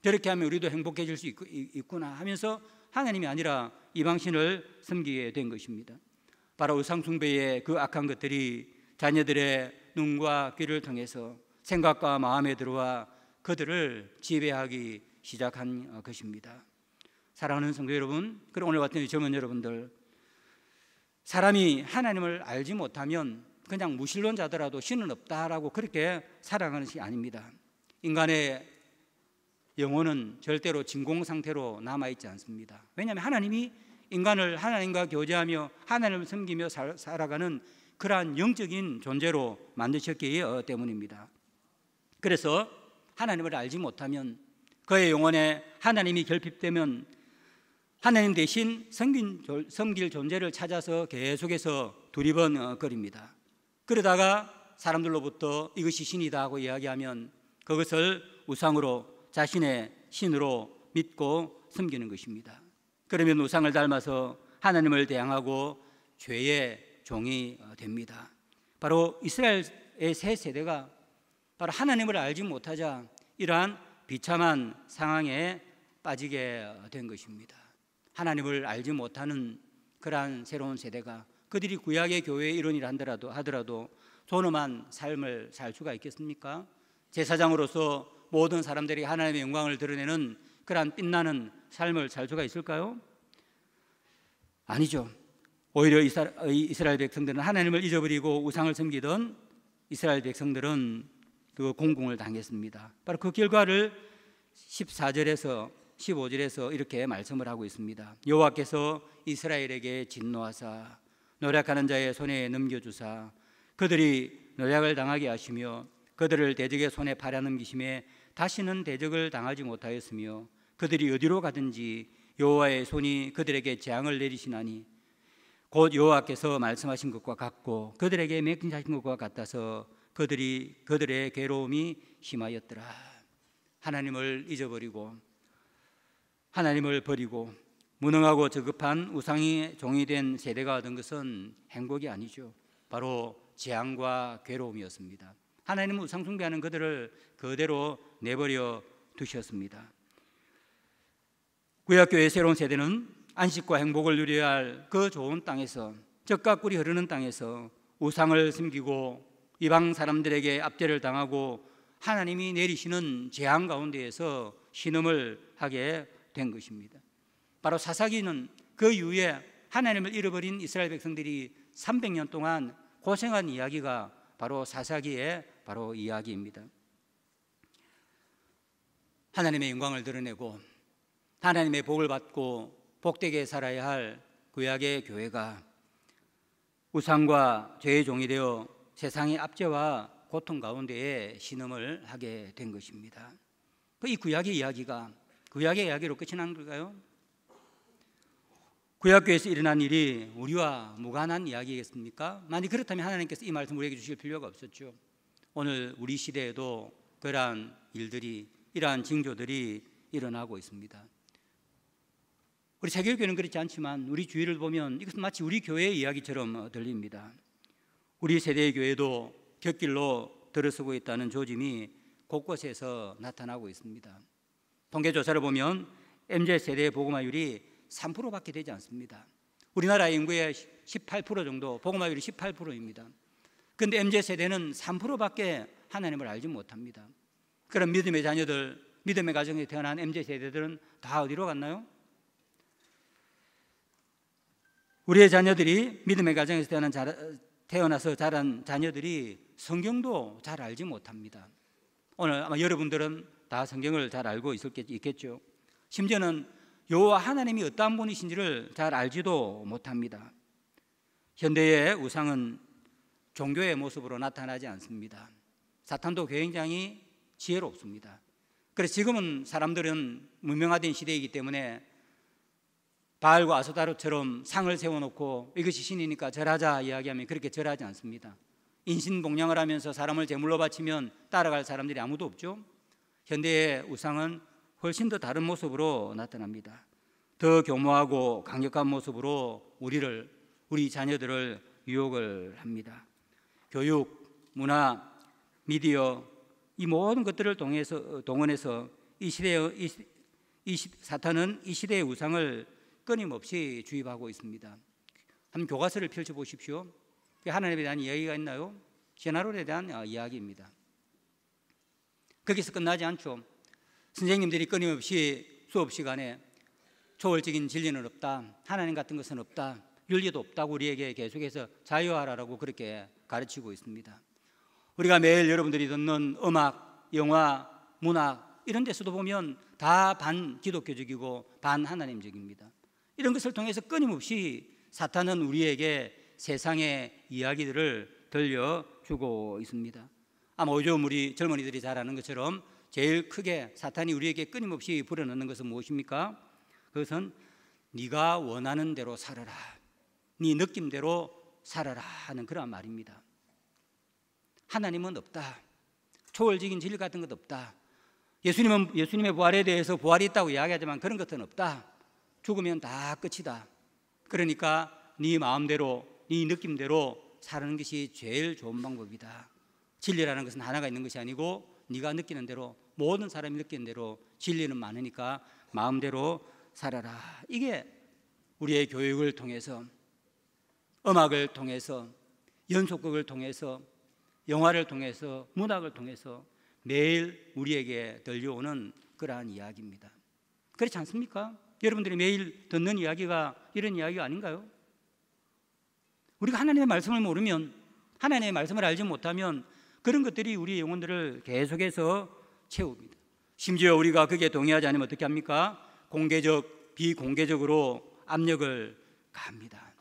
저렇게 하면 우리도 행복해질 수 있구나 하면서 하나님이 아니라 이방신을 섬기게 된 것입니다. 바로 우상숭배의 그 악한 것들이 자녀들의 눈과 귀를 통해서 생각과 마음에 들어와 그들을 지배하기 시작한 것입니다. 사랑하는 성도 여러분, 그리고 오늘 같은 젊은 여러분들, 사람이 하나님을 알지 못하면 그냥 무신론자더라도 신은 없다라고 그렇게 살아가는 것이 아닙니다. 인간의 영혼은 절대로 진공 상태로 남아있지 않습니다. 왜냐하면 하나님이 인간을 하나님과 교제하며 하나님을 섬기며 살아가는 그러한 영적인 존재로 만드셨기 때문입니다. 그래서 하나님을 알지 못하면 그의 영혼에 하나님이 결핍되면 하나님 대신 섬길 존재를 찾아서 계속해서 두리번거립니다. 그러다가 사람들로부터 이것이 신이다 하고 이야기하면 그것을 우상으로, 자신의 신으로 믿고 섬기는 것입니다. 그러면 우상을 닮아서 하나님을 대항하고 죄의 종이 됩니다. 바로 이스라엘의 새 세대가 바로 하나님을 알지 못하자 이러한 비참한 상황에 빠지게 된 것입니다. 하나님을 알지 못하는 그러한 새로운 세대가 그들이 구약의 교회의 일원이라 하더라도 존엄한 삶을 살 수가 있겠습니까? 제사장으로서 모든 사람들이 하나님의 영광을 드러내는 그러한 빛나는 삶을 살 수가 있을까요? 아니죠. 오히려 이스라엘 백성들은 하나님을 잊어버리고 우상을 섬기던 이스라엘 백성들은 그 공공을 당했습니다. 바로 그 결과를 14절에서 15절에서 이렇게 말씀을 하고 있습니다. 여호와께서 이스라엘에게 진노하사 노력하는 자의 손에 넘겨주사 그들이 노력을 당하게 하시며 그들을 대적의 손에 팔아넘기심에 다시는 대적을 당하지 못하였으며 그들이 어디로 가든지 여호와의 손이 그들에게 재앙을 내리시나니 곧 여호와께서 말씀하신 것과 같고 그들에게 맹신하신 것과 같아서 그들의 괴로움이 심하였더라. 하나님을 잊어버리고 하나님을 버리고 무능하고 저급한 우상의 종이 된 세대가 얻은 것은 행복이 아니죠. 바로 재앙과 괴로움이었습니다. 하나님은 우상 숭배하는 그들을 그대로 내버려 두셨습니다. 구약교회의 새로운 세대는 안식과 행복을 누려야 할 그 좋은 땅에서, 젖과 꿀이 흐르는 땅에서 우상을 섬기고 이방 사람들에게 압제를 당하고 하나님이 내리시는 재앙 가운데에서 신음을 하게 된 것입니다. 바로 사사기는 그 이후에 하나님을 잃어버린 이스라엘 백성들이 300년 동안 고생한 이야기가 바로 사사기의 바로 이야기입니다. 하나님의 영광을 드러내고 하나님의 복을 받고 복되게 살아야 할 구약의 교회가 우상과 죄의 종이 되어 세상의 압제와 고통 가운데에 신음을 하게 된 것입니다. 이 구약의 이야기가 구약의 이야기로 끝이 난 걸까요? 구약교회에서 일어난 일이 우리와 무관한 이야기겠습니까? 만약 그렇다면 하나님께서 이 말씀 우리에게 주실 필요가 없었죠. 오늘 우리 시대에도 그러한 일들이, 이러한 징조들이 일어나고 있습니다. 우리 세계교회는 그렇지 않지만 우리 주위를 보면 이것은 마치 우리 교회의 이야기처럼 들립니다. 우리 세대의 교회도 곁길로 들어서고 있다는 조짐이 곳곳에서 나타나고 있습니다. 통계조사를 보면 MZ세대의 복음화율이 3%밖에 되지 않습니다. 우리나라 인구의 18% 정도, 복음화율이 18%입니다. 그런데 MZ세대는 3%밖에 하나님을 알지 못합니다. 그럼 믿음의 자녀들, 믿음의 가정에 태어난 MZ세대들은 다 어디로 갔나요? 우리의 자녀들이 믿음의 가정에서 태어나서 자란 자녀들이 성경도 잘 알지 못합니다. 오늘 아마 여러분들은 다 성경을 잘 알고 있겠죠. 심지어는 여호와 하나님이 어떠한 분이신지를 잘 알지도 못합니다. 현대의 우상은 종교의 모습으로 나타나지 않습니다. 사탄도 굉장히 지혜롭습니다. 그래서 지금은 사람들은 문명화된 시대이기 때문에 바알과 아스타롯처럼 상을 세워놓고 이것이 신이니까 절하자 이야기하면 그렇게 절하지 않습니다. 인신공양을 하면서 사람을 제물로 바치면 따라갈 사람들이 아무도 없죠. 현대의 우상은 훨씬 더 다른 모습으로 나타납니다. 더 교모하고 강력한 모습으로 우리 자녀들을 유혹을 합니다. 교육, 문화, 미디어 이 모든 것들을 동원해서 사탄은 이 시대의 우상을 끊임없이 주입하고 있습니다. 한번 교과서를 펼쳐보십시오. 하나님에 대한 이야기가 있나요? 제나롤에 대한 이야기입니다. 거기서 끝나지 않죠. 선생님들이 끊임없이 수업 시간에 초월적인 진리는 없다, 하나님 같은 것은 없다, 윤리도 없다고 우리에게 계속해서 자유하라고 그렇게 가르치고 있습니다. 우리가 매일 여러분들이 듣는 음악, 영화, 문학 이런 데서도 보면 다 반기독교적이고 반하나님적입니다. 이런 것을 통해서 끊임없이 사탄은 우리에게 세상의 이야기들을 들려주고 있습니다. 아마 요즘 우리 젊은이들이 잘 아는 것처럼 제일 크게 사탄이 우리에게 끊임없이 불어넣는 것은 무엇입니까? 그것은 네가 원하는 대로 살아라, 네 느낌대로 살아라 하는 그런 말입니다. 하나님은 없다. 초월적인 진리 같은 것 없다. 예수님의 부활에 대해서 부활이 있다고 이야기하지만 그런 것은 없다. 죽으면 다 끝이다. 그러니까 네 마음대로, 네 느낌대로 사는 것이 제일 좋은 방법이다. 진리라는 것은 하나가 있는 것이 아니고 네가 느끼는 대로, 모든 사람이 느끼는 대로 진리는 많으니까 마음대로 살아라. 이게 우리의 교육을 통해서, 음악을 통해서, 연속극을 통해서, 영화를 통해서, 문학을 통해서 매일 우리에게 들려오는 그러한 이야기입니다. 그렇지 않습니까? 여러분들이 매일 듣는 이야기가 이런 이야기가 아닌가요? 우리가 하나님의 말씀을 모르면, 하나님의 말씀을 알지 못하면 그런 것들이 우리의 영혼들을 계속해서 채웁니다. 심지어 우리가 거기에 동의하지 않으면 어떻게 합니까? 공개적, 비공개적으로 압력을 가합니다.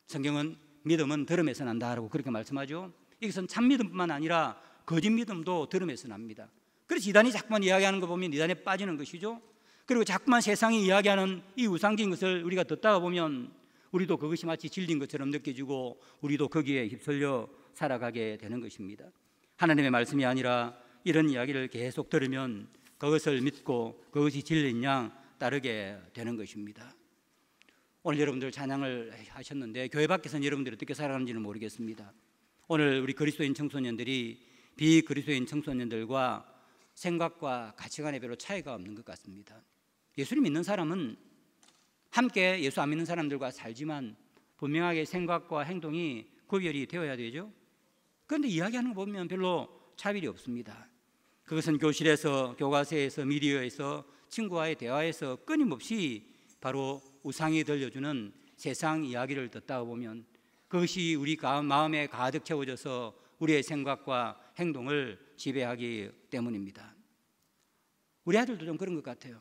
성경은 믿음은 들음에서 난다라고 그렇게 말씀하죠. 이것은 참 믿음뿐만 아니라 거짓 믿음도 들음에서 납니다. 그래서 이단이 자꾸만 이야기하는 거 보면 이단에 빠지는 것이죠. 그리고 자꾸만 세상이 이야기하는 이 우상적인 것을 우리가 듣다가 보면 우리도 그것이 마치 진리인 것처럼 느껴지고 우리도 거기에 휩쓸려 살아가게 되는 것입니다. 하나님의 말씀이 아니라 이런 이야기를 계속 들으면 그것을 믿고 그것이 진리인 양 따르게 되는 것입니다. 오늘 여러분들 찬양을 하셨는데 교회 밖에서는 여러분들이 어떻게 살아가는지는 모르겠습니다. 오늘 우리 그리스도인 청소년들이 비그리스도인 청소년들과 생각과 가치관에 별로 차이가 없는 것 같습니다. 예수를 믿는 사람은 함께 예수 안 믿는 사람들과 살지만 분명하게 생각과 행동이 구별이 되어야 되죠. 그런데 이야기하는 거 보면 별로 차별이 없습니다. 그것은 교실에서, 교과서에서, 미디어에서, 친구와의 대화에서 끊임없이 바로 우상이 들려주는 세상 이야기를 듣다가 보면 그것이 우리 마음에 가득 채워져서 우리의 생각과 행동을 지배하기 때문입니다. 우리 아들도 좀 그런 것 같아요.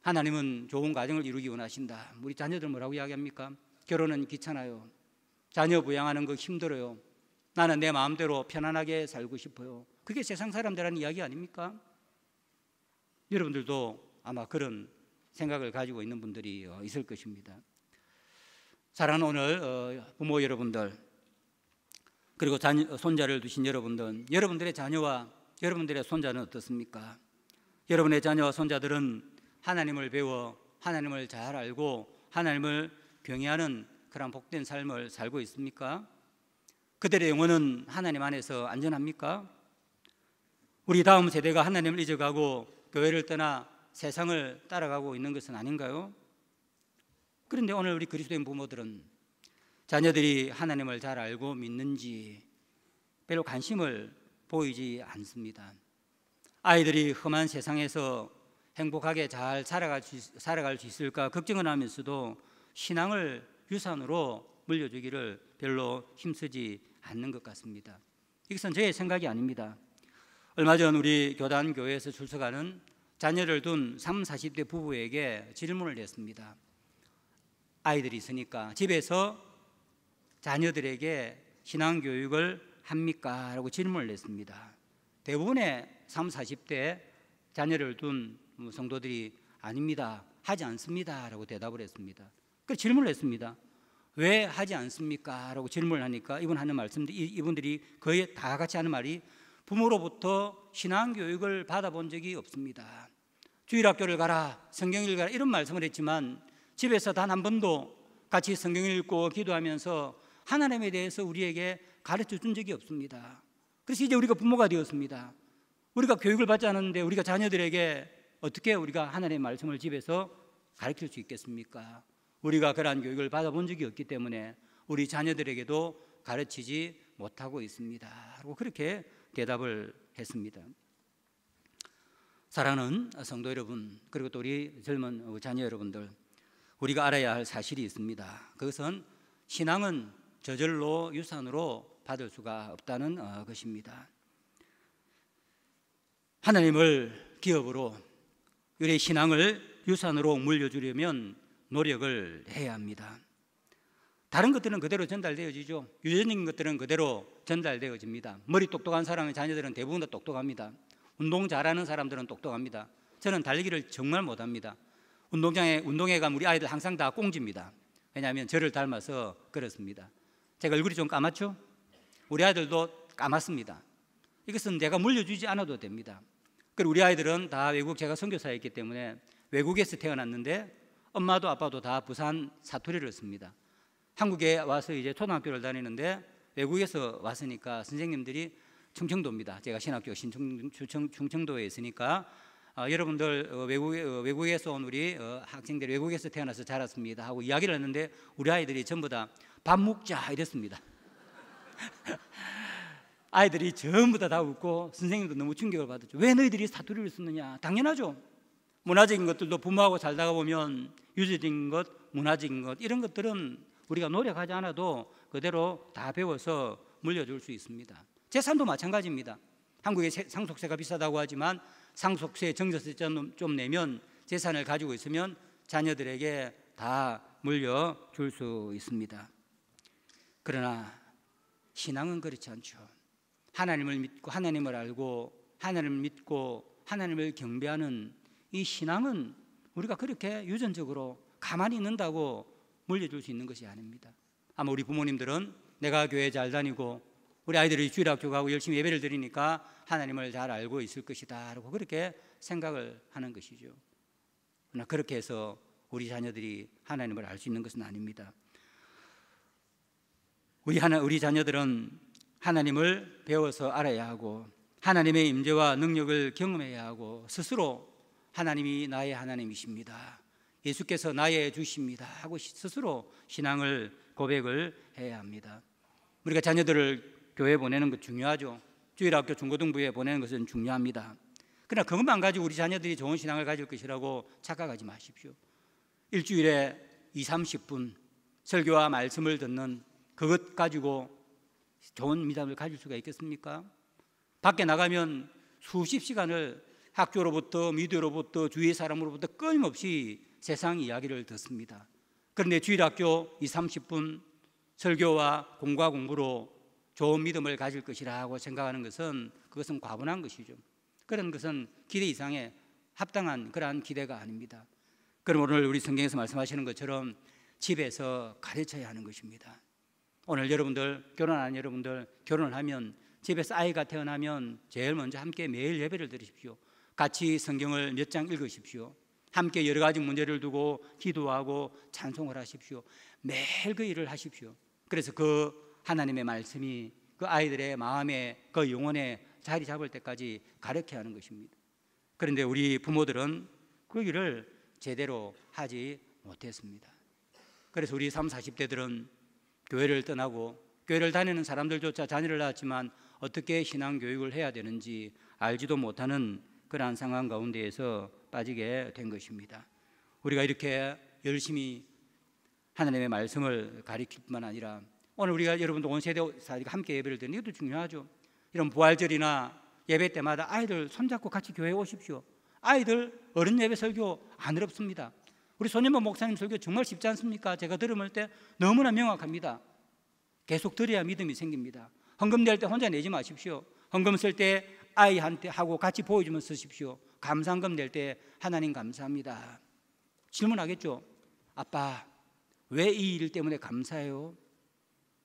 하나님은 좋은 가정을 이루기 원하신다. 우리 자녀들 뭐라고 이야기합니까? 결혼은 귀찮아요. 자녀 부양하는 거 힘들어요. 나는 내 마음대로 편안하게 살고 싶어요. 그게 세상 사람들하는 이야기 아닙니까? 여러분들도 아마 그런 생각을 가지고 있는 분들이 있을 것입니다. 사랑하는 오늘 부모 여러분들, 그리고 손자를 두신 여러분들, 여러분들의 자녀와 여러분들의 손자는 어떻습니까? 여러분의 자녀와 손자들은 하나님을 배워 하나님을 잘 알고 하나님을 경외하는 그런 복된 삶을 살고 있습니까? 그들의 영혼은 하나님 안에서 안전합니까? 우리 다음 세대가 하나님을 잊어가고 교회를 떠나 세상을 따라가고 있는 것은 아닌가요? 그런데 오늘 우리 그리스도인 부모들은 자녀들이 하나님을 잘 알고 믿는지 별로 관심을 보이지 않습니다. 아이들이 험한 세상에서 행복하게 잘 살아갈 수 있을까 걱정을 하면서도 신앙을 유산으로 물려주기를 별로 힘쓰지 않는 것 같습니다. 이것은 저의 생각이 아닙니다. 얼마 전 우리 교단교회에서 출석하는 자녀를 둔 30, 40대 부부에게 질문을 했습니다. 아이들이 있으니까 집에서 자녀들에게 신앙교육을 합니까? 라고 질문을 했습니다. 대부분의 30, 40대 자녀를 둔 성도들이 아닙니다, 하지 않습니다 라고 대답을 했습니다. 그래서 질문을 했습니다. 왜 하지 않습니까? 라고 질문을 하니까 이분들이 거의 다 같이 하는 말이 부모로부터 신앙교육을 받아본 적이 없습니다. 주일학교를 가라, 성경을 가라 이런 말씀을 했지만 집에서 단 한 번도 같이 성경을 읽고 기도하면서 하나님에 대해서 우리에게 가르쳐 준 적이 없습니다. 그래서 이제 우리가 부모가 되었습니다. 우리가 교육을 받지 않았는데 우리가 자녀들에게 어떻게 우리가 하나님의 말씀을 집에서 가르칠 수 있겠습니까? 우리가 그러한 교육을 받아본 적이 없기 때문에 우리 자녀들에게도 가르치지 못하고 있습니다 하고 그렇게 대답을 했습니다. 사랑하는 성도 여러분, 그리고 또 우리 젊은 자녀 여러분들, 우리가 알아야 할 사실이 있습니다. 그것은 신앙은 저절로 유산으로 받을 수가 없다는 것입니다. 하나님을 기업으로 우리의 신앙을 유산으로 물려주려면 노력을 해야 합니다. 다른 것들은 그대로 전달되어지죠. 유전적인 것들은 그대로 전달되어집니다. 머리 똑똑한 사람의 자녀들은 대부분 다 똑똑합니다. 운동 잘하는 사람들은 똑똑합니다. 저는 달리기를 정말 못합니다. 운동회 가면 우리 아이들 항상 다 꽁집니다. 왜냐하면 저를 닮아서 그렇습니다. 제가 얼굴이 좀 까맣죠? 우리 아이들도 까맣습니다. 이것은 내가 물려주지 않아도 됩니다. 그리고 우리 아이들은 다 외국, 제가 선교사였기 때문에 외국에서 태어났는데 엄마도 아빠도 다 부산 사투리를 씁니다. 한국에 와서 이제 초등학교를 다니는데 외국에서 왔으니까 선생님들이 충청도입니다. 제가 신학교 충청도에 있으니까 여러분들 외국에서 온 우리 학생들이 외국에서 태어나서 자랐습니다 하고 이야기를 했는데 우리 아이들이 전부 다 밥 먹자 이랬습니다. 아이들이 전부 다 웃고 선생님도 너무 충격을 받았죠. 왜 너희들이 사투리를 쓰느냐? 당연하죠. 문화적인 것들도 부모하고 살다가 보면 유지적인 것, 문화적인 것 이런 것들은 우리가 노력하지 않아도 그대로 다 배워서 물려줄 수 있습니다. 재산도 마찬가지입니다. 한국의 상속세가 비싸다고 하지만 상속세, 증여세 좀 내면 재산을 가지고 있으면 자녀들에게 다 물려줄 수 있습니다. 그러나 신앙은 그렇지 않죠. 하나님을 믿고 하나님을 알고 하나님을 믿고 하나님을 경배하는 이 신앙은 우리가 그렇게 유전적으로 가만히 있는다고 물려줄 수 있는 것이 아닙니다. 아마 우리 부모님들은 내가 교회 잘 다니고 우리 아이들이 주일학교 가고 열심히 예배를 드리니까 하나님을 잘 알고 있을 것이다 라고 그렇게 생각을 하는 것이죠. 그러나 그렇게 해서 우리 자녀들이 하나님을 알 수 있는 것은 아닙니다. 우리 자녀들은 하나님을 배워서 알아야 하고 하나님의 임재와 능력을 경험해야 하고 스스로 하나님이 나의 하나님이십니다, 예수께서 나의 주십니다 하고 스스로 신앙을 고백을 해야 합니다. 우리가 자녀들을 교회에 보내는 것 중요하죠. 주일학교 중고등부에 보내는 것은 중요합니다. 그러나 그것만 가지고 우리 자녀들이 좋은 신앙을 가질 것이라고 착각하지 마십시오. 일주일에 20-30분 설교와 말씀을 듣는 그것 가지고 좋은 믿음을 가질 수가 있겠습니까? 밖에 나가면 수십 시간을 학교로부터 미디어로부터 주위 사람으로부터 끊임없이 세상 이야기를 듣습니다. 그런데 주일학교 20-30분 설교와 공과 공부로 좋은 믿음을 가질 것이라고 생각하는 것은 그것은 과분한 것이죠. 그런 것은 기대 이상의 합당한 그러한 기대가 아닙니다. 그럼 오늘 우리 성경에서 말씀하시는 것처럼 집에서 가르쳐야 하는 것입니다. 오늘 여러분들 결혼한 여러분들 결혼을 하면 집에서 아이가 태어나면 제일 먼저 함께 매일 예배를 드리십시오. 같이 성경을 몇 장 읽으십시오. 함께 여러 가지 문제를 두고 기도하고 찬송을 하십시오. 매일 그 일을 하십시오. 그래서 그 하나님의 말씀이 그 아이들의 마음에 그 영혼에 자리 잡을 때까지 가르쳐야 하는 것입니다. 그런데 우리 부모들은 그 일을 제대로 하지 못했습니다. 그래서 우리 30-40대들은 교회를 떠나고 교회를 다니는 사람들조차 자녀를 낳았지만 어떻게 신앙교육을 해야 되는지 알지도 못하는 그러한 상황 가운데에서 빠지게 된 것입니다. 우리가 이렇게 열심히 하나님의 말씀을 가르칠 뿐만 아니라 오늘 우리가 여러분도 온 세대사들이 함께 예배를 드리는 것도 중요하죠. 이런 부활절이나 예배 때마다 아이들 손잡고 같이 교회에 오십시오. 아이들 어른 예배 설교 안 어렵습니다. 우리 손현보 목사님 설교 정말 쉽지 않습니까? 제가 들을 때 너무나 명확합니다. 계속 들어야 믿음이 생깁니다. 헌금 낼 때 혼자 내지 마십시오. 헌금 쓸 때 아이한테 하고 같이 보여주면서 쓰십시오. 감사헌금 낼 때 하나님 감사합니다. 질문하겠죠. 아빠 왜 이 일 때문에 감사해요?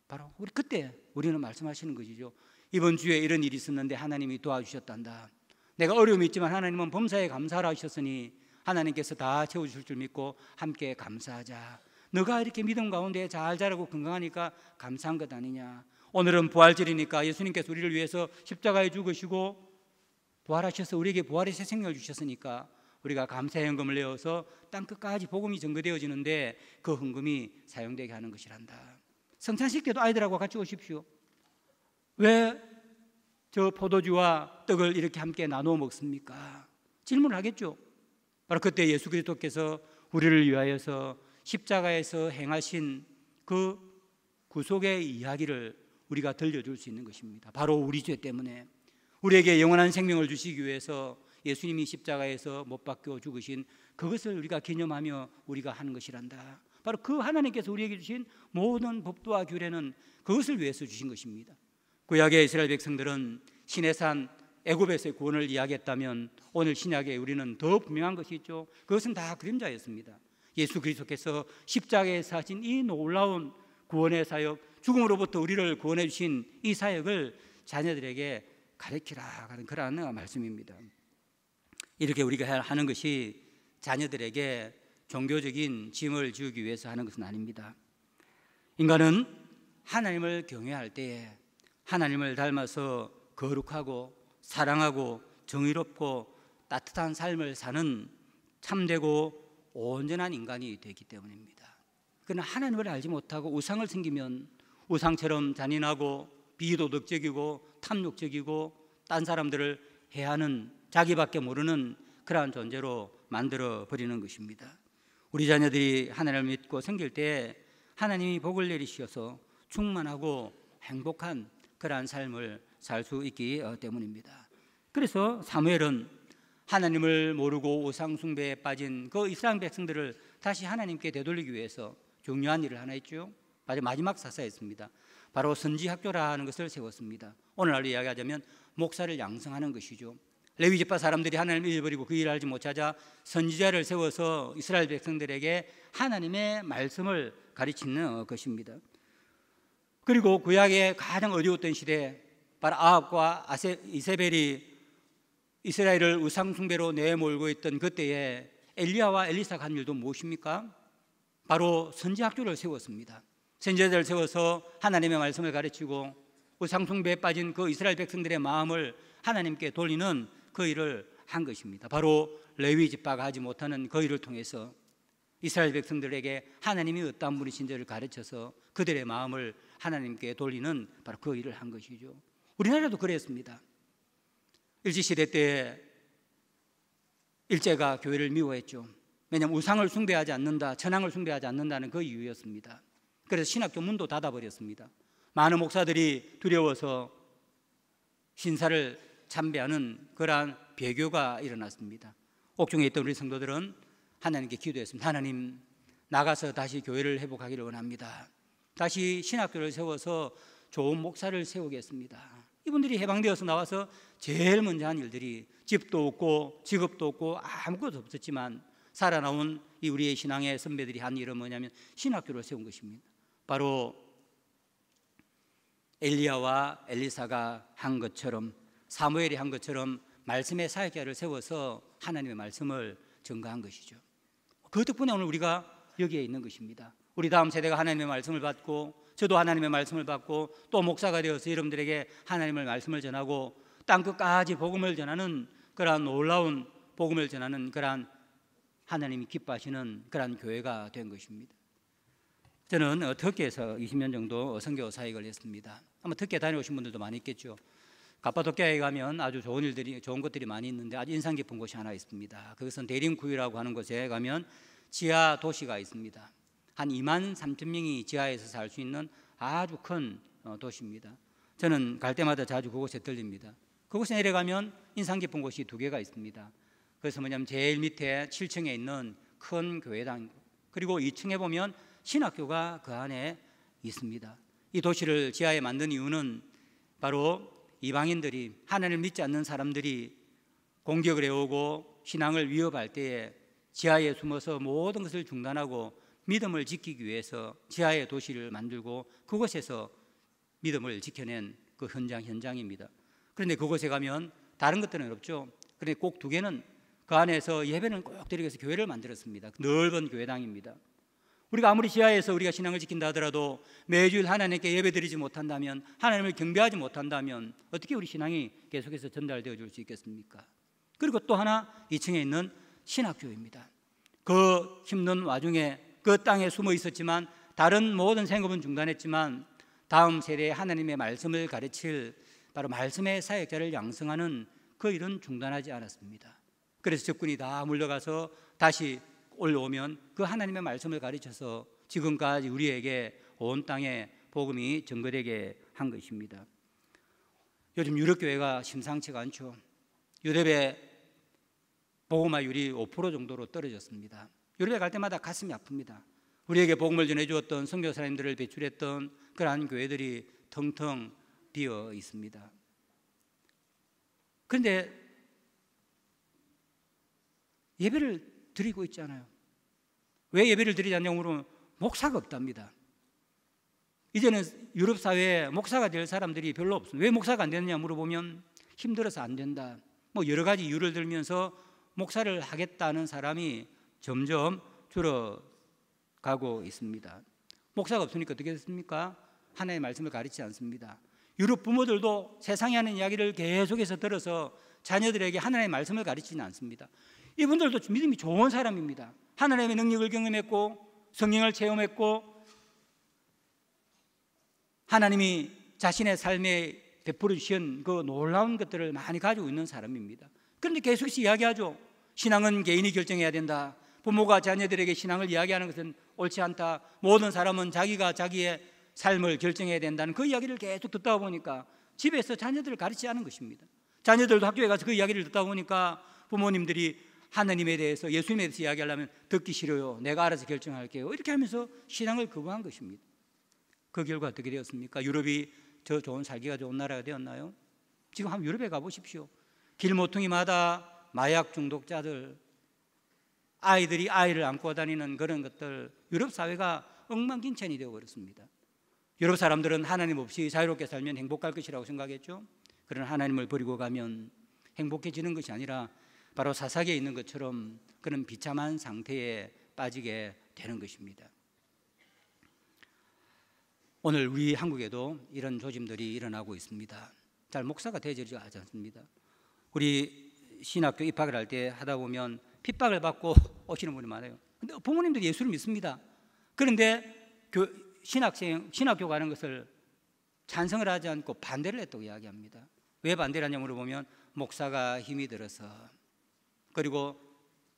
바로 우리 그때 우리는 말씀하시는 것이죠. 이번 주에 이런 일이 있었는데 하나님이 도와주셨단다. 내가 어려움이 있지만 하나님은 범사에 감사하라 하셨으니 하나님께서 다 채워주실 줄 믿고 함께 감사하자. 너가 이렇게 믿음 가운데 잘 자라고 건강하니까 감사한 것 아니냐. 오늘은 부활절이니까 예수님께서 우리를 위해서 십자가에 죽으시고 부활하셔서 우리에게 부활의 새 생명을 주셨으니까 우리가 감사의 헌금을 내어서 땅끝까지 복음이 전거되어지는데 그 헌금이 사용되게 하는 것이란다. 성찬식 때도 아이들하고 같이 오십시오. 왜 저 포도주와 떡을 이렇게 함께 나누어 먹습니까? 질문을 하겠죠. 바로 그때 예수 그리스도께서 우리를 위하여서 십자가에서 행하신 그 구속의 이야기를 우리가 들려줄 수 있는 것입니다. 바로 우리 죄 때문에 우리에게 영원한 생명을 주시기 위해서 예수님이 십자가에서 못 박혀 죽으신 그것을 우리가 기념하며 우리가 하는 것이란다. 바로 그 하나님께서 우리에게 주신 모든 법도와 규례는 그것을 위해서 주신 것입니다. 구약의 이스라엘 백성들은 시내산 애굽에서의 구원을 이야기했다면 오늘 신약에 우리는 더 분명한 것이 있죠. 그것은 다 그림자였습니다. 예수 그리스도께서 십자가에서 하신 이 놀라운 구원의 사역, 죽음으로부터 우리를 구원해 주신 이 사역을 자녀들에게 가르치라 하는 그런 말씀입니다. 이렇게 우리가 하는 것이 자녀들에게 종교적인 짐을 지우기 위해서 하는 것은 아닙니다. 인간은 하나님을 경외할 때에 하나님을 닮아서 거룩하고 사랑하고 정의롭고 따뜻한 삶을 사는 참되고 온전한 인간이 되기 때문입니다. 그러나 하나님을 알지 못하고 우상을 섬기면 우상처럼 잔인하고 비도덕적이고 탐욕적이고 딴 사람들을 해하는 자기밖에 모르는 그러한 존재로 만들어 버리는 것입니다. 우리 자녀들이 하나님을 믿고 섬길 때 하나님이 복을 내리셔서 충만하고 행복한 그러한 삶을 살 수 있기 때문입니다. 그래서 사무엘은 하나님을 모르고 우상 숭배에 빠진 그 이스라엘 백성들을 다시 하나님께 되돌리기 위해서 중요한 일을 하나 했죠. 마지막 사사였습니다. 바로 선지학교라 하는 것을 세웠습니다. 오늘날로 이야기하자면 목사를 양성하는 것이죠. 레위 지파 사람들이 하나님을 잃어버리고 그 일을 알지 못하자 선지자를 세워서 이스라엘 백성들에게 하나님의 말씀을 가르치는 것입니다. 그리고 구약의 가장 어려웠던 시대, 바로 아합과 이세벨이 이스라엘을 우상 숭배로 내몰고 있던 그때에 엘리야와 엘리사가 한 일도 무엇입니까? 바로 선지학교를 세웠습니다. 선지자들을 세워서 하나님의 말씀을 가르치고 우상 숭배에 빠진 그 이스라엘 백성들의 마음을 하나님께 돌리는 그 일을 한 것입니다. 바로 레위 지파가 하지 못하는 그 일을 통해서 이스라엘 백성들에게 하나님이 어떠한 분이신지를 가르쳐서 그들의 마음을 하나님께 돌리는 바로 그 일을 한 것이죠. 우리나라도 그랬습니다. 일제시대 때 일제가 교회를 미워했죠. 왜냐하면 우상을 숭배하지 않는다, 천황을 숭배하지 않는다는 그 이유였습니다. 그래서 신학교 문도 닫아버렸습니다. 많은 목사들이 두려워서 신사를 참배하는 그러한 배교가 일어났습니다. 옥중에 있던 우리 성도들은 하나님께 기도했습니다. 하나님, 나가서 다시 교회를 회복하기를 원합니다. 다시 신학교를 세워서 좋은 목사를 세우겠습니다. 이분들이 해방되어서 나와서 제일 먼저 한 일들이 집도 없고 직업도 없고 아무것도 없었지만 살아나온 이 우리의 신앙의 선배들이 한 일은 뭐냐면 신학교를 세운 것입니다. 바로 엘리야와 엘리사가 한 것처럼, 사무엘이 한 것처럼 말씀의 사역자를 세워서 하나님의 말씀을 전가한 것이죠. 그 덕분에 오늘 우리가 여기에 있는 것입니다. 우리 다음 세대가 하나님의 말씀을 받고, 저도 하나님의 말씀을 받고 또 목사가 되어서 여러분들에게 하나님의 말씀을 전하고 땅끝까지 복음을 전하는 그러한 놀라운 복음을 전하는 그러한 하나님이 기뻐하시는 그러한 교회가 된 것입니다. 저는 터키에서 20년 정도 선교 사역을 했습니다. 아마 터키에 다녀오신 분들도 많이 있겠죠. 갑바도키아에 가면 아주 좋은 것들이 많이 있는데 아주 인상 깊은 곳이 하나 있습니다. 그것은 데림쿠이라고 하는 곳에 가면 지하 도시가 있습니다. 한 2만 3천 명이 지하에서 살 수 있는 아주 큰 도시입니다. 저는 갈 때마다 자주 그곳에 들립니다. 그곳에 내려가면 인상 깊은 곳이 2개가 있습니다. 그래서 뭐냐면 제일 밑에 7층에 있는 큰 교회당, 그리고 2층에 보면 신학교가 그 안에 있습니다. 이 도시를 지하에 만든 이유는 바로 이방인들이, 하나님을 믿지 않는 사람들이 공격을 해오고 신앙을 위협할 때에 지하에 숨어서 모든 것을 중단하고 믿음을 지키기 위해서 지하의 도시를 만들고 그곳에서 믿음을 지켜낸 그 현장입니다. 그런데 그곳에 가면 다른 것들은 없죠. 그런데 꼭 2개는 그 안에서 예배는 꼭 드리기 위해서 교회를 만들었습니다. 넓은 교회당입니다. 우리가 아무리 지하에서 우리가 신앙을 지킨다 하더라도 매주일 하나님께 예배 드리지 못한다면, 하나님을 경배하지 못한다면 어떻게 우리 신앙이 계속해서 전달되어 줄 수 있겠습니까? 그리고 또 하나 2층에 있는 신학교입니다. 그 힘든 와중에 그 땅에 숨어 있었지만 다른 모든 생업은 중단했지만 다음 세대에 하나님의 말씀을 가르칠 바로 말씀의 사역자를 양성하는 그 일은 중단하지 않았습니다. 그래서 적군이 다 물러가서 다시 올라오면 그 하나님의 말씀을 가르쳐서 지금까지 우리에게 온 땅에 복음이 전거되게 한 것입니다. 요즘 유럽교회가 심상치가 않죠. 유럽의 복음화율이 5% 정도로 떨어졌습니다. 유럽에 갈 때마다 가슴이 아픕니다. 우리에게 복음을 전해주었던 선교사님들을 배출했던 그러한 교회들이 텅텅 비어 있습니다. 그런데 예배를 드리고 있잖아요. 왜 예배를 드리지 않냐고 물으면 목사가 없답니다. 이제는 유럽 사회에 목사가 될 사람들이 별로 없습니다. 왜 목사가 안 되느냐 물어보면 힘들어서 안 된다, 뭐 여러 가지 이유를 들면서 목사를 하겠다는 사람이 점점 줄어가고 있습니다. 목사가 없으니까 어떻게 됐습니까? 하나님의 말씀을 가르치지 않습니다. 유럽 부모들도 세상에 하는 이야기를 계속해서 들어서 자녀들에게 하나님의 말씀을 가르치지는 않습니다. 이분들도 믿음이 좋은 사람입니다. 하나님의 능력을 경험했고 성령을 체험했고 하나님이 자신의 삶에 베풀어 주신 그 놀라운 것들을 많이 가지고 있는 사람입니다. 그런데 계속해서 이야기하죠. 신앙은 개인이 결정해야 된다. 부모가 자녀들에게 신앙을 이야기하는 것은 옳지 않다. 모든 사람은 자기가 자기의 삶을 결정해야 된다는 그 이야기를 계속 듣다 보니까 집에서 자녀들을 가르치지 않은 것입니다. 자녀들도 학교에 가서 그 이야기를 듣다 보니까 부모님들이 하나님에 대해서, 예수님에 대해서 이야기하려면 듣기 싫어요, 내가 알아서 결정할게요, 이렇게 하면서 신앙을 거부한 것입니다. 그 결과 어떻게 되었습니까? 유럽이 저 좋은 살기가 좋은 나라가 되었나요? 지금 한번 유럽에 가보십시오. 길모퉁이마다 마약 중독자들, 아이들이 아이를 안고 다니는 그런 것들, 유럽 사회가 엉망진창이 되어버렸습니다. 유럽 사람들은 하나님 없이 자유롭게 살면 행복할 것이라고 생각했죠. 그러나 하나님을 버리고 가면 행복해지는 것이 아니라 바로 사사기에 있는 것처럼 그런 비참한 상태에 빠지게 되는 것입니다. 오늘 우리 한국에도 이런 조짐들이 일어나고 있습니다. 잘 목사가 되지 않습니다. 우리 신학교 입학을 할 때 하다 보면 핍박을 받고 오시는 분이 많아요. 근데 부모님들이 예수를 믿습니다. 그런데 신학교 가는 것을 찬성을 하지 않고 반대를 했다고 이야기합니다. 왜 반대를 하냐 물어보면 목사가 힘이 들어서, 그리고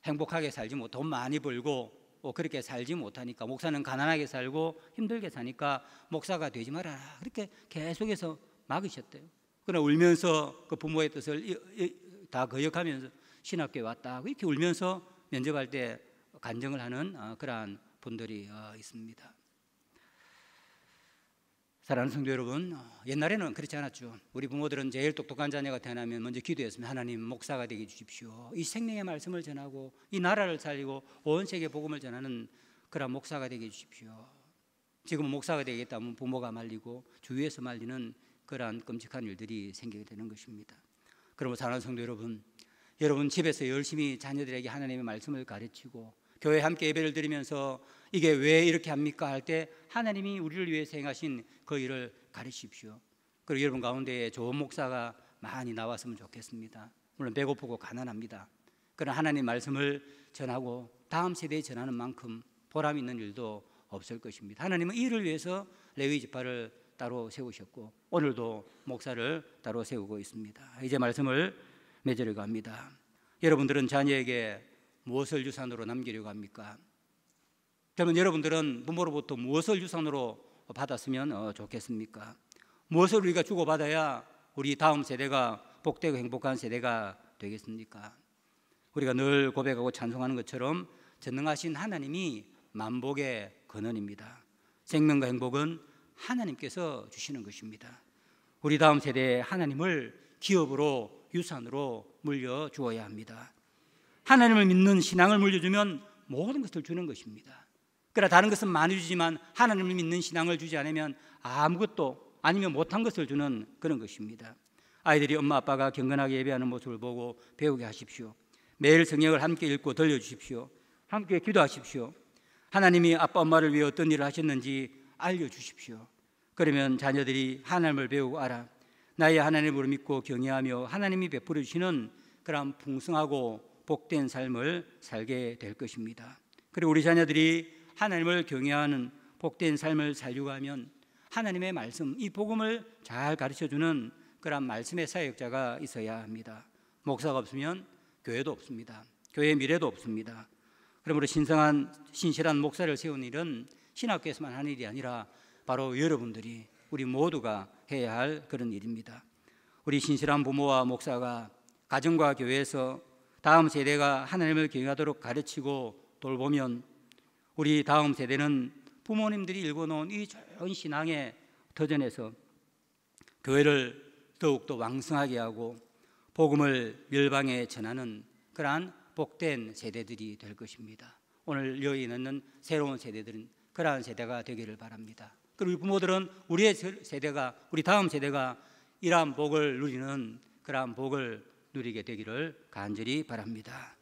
행복하게 살지 못하고 돈 많이 벌고 그렇게 살지 못하니까, 목사는 가난하게 살고 힘들게 사니까 목사가 되지 마라, 그렇게 계속해서 막으셨대요. 그러나 울면서 그 부모의 뜻을 다 거역하면서 신학교에 왔다, 이렇게 울면서 면접할 때 간증을 하는 그러한 분들이 있습니다. 사랑하는 성도 여러분, 옛날에는 그렇지 않았죠. 우리 부모들은 제일 똑똑한 자녀가 태어나면 먼저 기도했습니다. 하나님 목사가 되게 해주십시오. 이 생명의 말씀을 전하고 이 나라를 살리고 온 세계 복음을 전하는 그런 목사가 되게 해주십시오. 지금은 목사가 되겠다면 부모가 말리고 주위에서 말리는 그러한 끔찍한 일들이 생기게 되는 것입니다. 그러므로 사랑하는 성도 여러분, 여러분 집에서 열심히 자녀들에게 하나님의 말씀을 가르치고 교회 함께 예배를 드리면서 이게 왜 이렇게 합니까 할 때 하나님이 우리를 위해서 행하신 그 일을 가르치십시오. 그리고 여러분 가운데 좋은 목사가 많이 나왔으면 좋겠습니다. 물론 배고프고 가난합니다. 그러나 하나님 말씀을 전하고 다음 세대에 전하는 만큼 보람 있는 일도 없을 것입니다. 하나님은 이 일을 위해서 레위 지파를 따로 세우셨고 오늘도 목사를 따로 세우고 있습니다. 이제 말씀을 맺으려고 합니다. 여러분들은 자녀에게 무엇을 유산으로 남기려고 합니까? 그러면 여러분들은 부모로부터 무엇을 유산으로 받았으면 좋겠습니까? 무엇을 우리가 주고받아야 우리 다음 세대가 복되고 행복한 세대가 되겠습니까? 우리가 늘 고백하고 찬송하는 것처럼 전능하신 하나님이 만복의 근원입니다. 생명과 행복은 하나님께서 주시는 것입니다. 우리 다음 세대에 하나님을 기업으로 유산으로 물려주어야 합니다. 하나님을 믿는 신앙을 물려주면 모든 것을 주는 것입니다. 그러나 다른 것은 많이 주지만 하나님을 믿는 신앙을 주지 않으면 아무것도 아니면 못한 것을 주는 그런 것입니다. 아이들이 엄마 아빠가 경건하게 예배하는 모습을 보고 배우게 하십시오. 매일 성경을 함께 읽고 들려주십시오. 함께 기도하십시오. 하나님이 아빠 엄마를 위해 어떤 일을 하셨는지 알려주십시오. 그러면 자녀들이 하나님을 배우고 알아 나의 하나님을 믿고 경외하며 하나님이 베풀어 주시는 그런 풍성하고 복된 삶을 살게 될 것입니다. 그리고 우리 자녀들이 하나님을 경외하는 복된 삶을 살려고 하면 하나님의 말씀, 이 복음을 잘 가르쳐주는 그런 말씀의 사역자가 있어야 합니다. 목사가 없으면 교회도 없습니다. 교회의 미래도 없습니다. 그러므로 신실한 목사를 세우는 일은 신학교에서만 하는 일이 아니라 바로 여러분들이, 우리 모두가 해야 할 그런 일입니다. 우리 신실한 부모와 목사가 가정과 교회에서 다음 세대가 하나님을 경외하도록 가르치고 돌보면 우리 다음 세대는 부모님들이 읽어놓은 이 좋은 신앙의 터전에서 교회를 더욱더 왕성하게 하고 복음을 열방에 전하는 그러한 복된 세대들이 될 것입니다. 오늘 여기 있는 새로운 세대들은 그러한 세대가 되기를 바랍니다. 그리고 우리 부모들은 우리의 세대가, 우리 다음 세대가 이러한 복을 누리는 그러한 복을 누리게 되기를 간절히 바랍니다.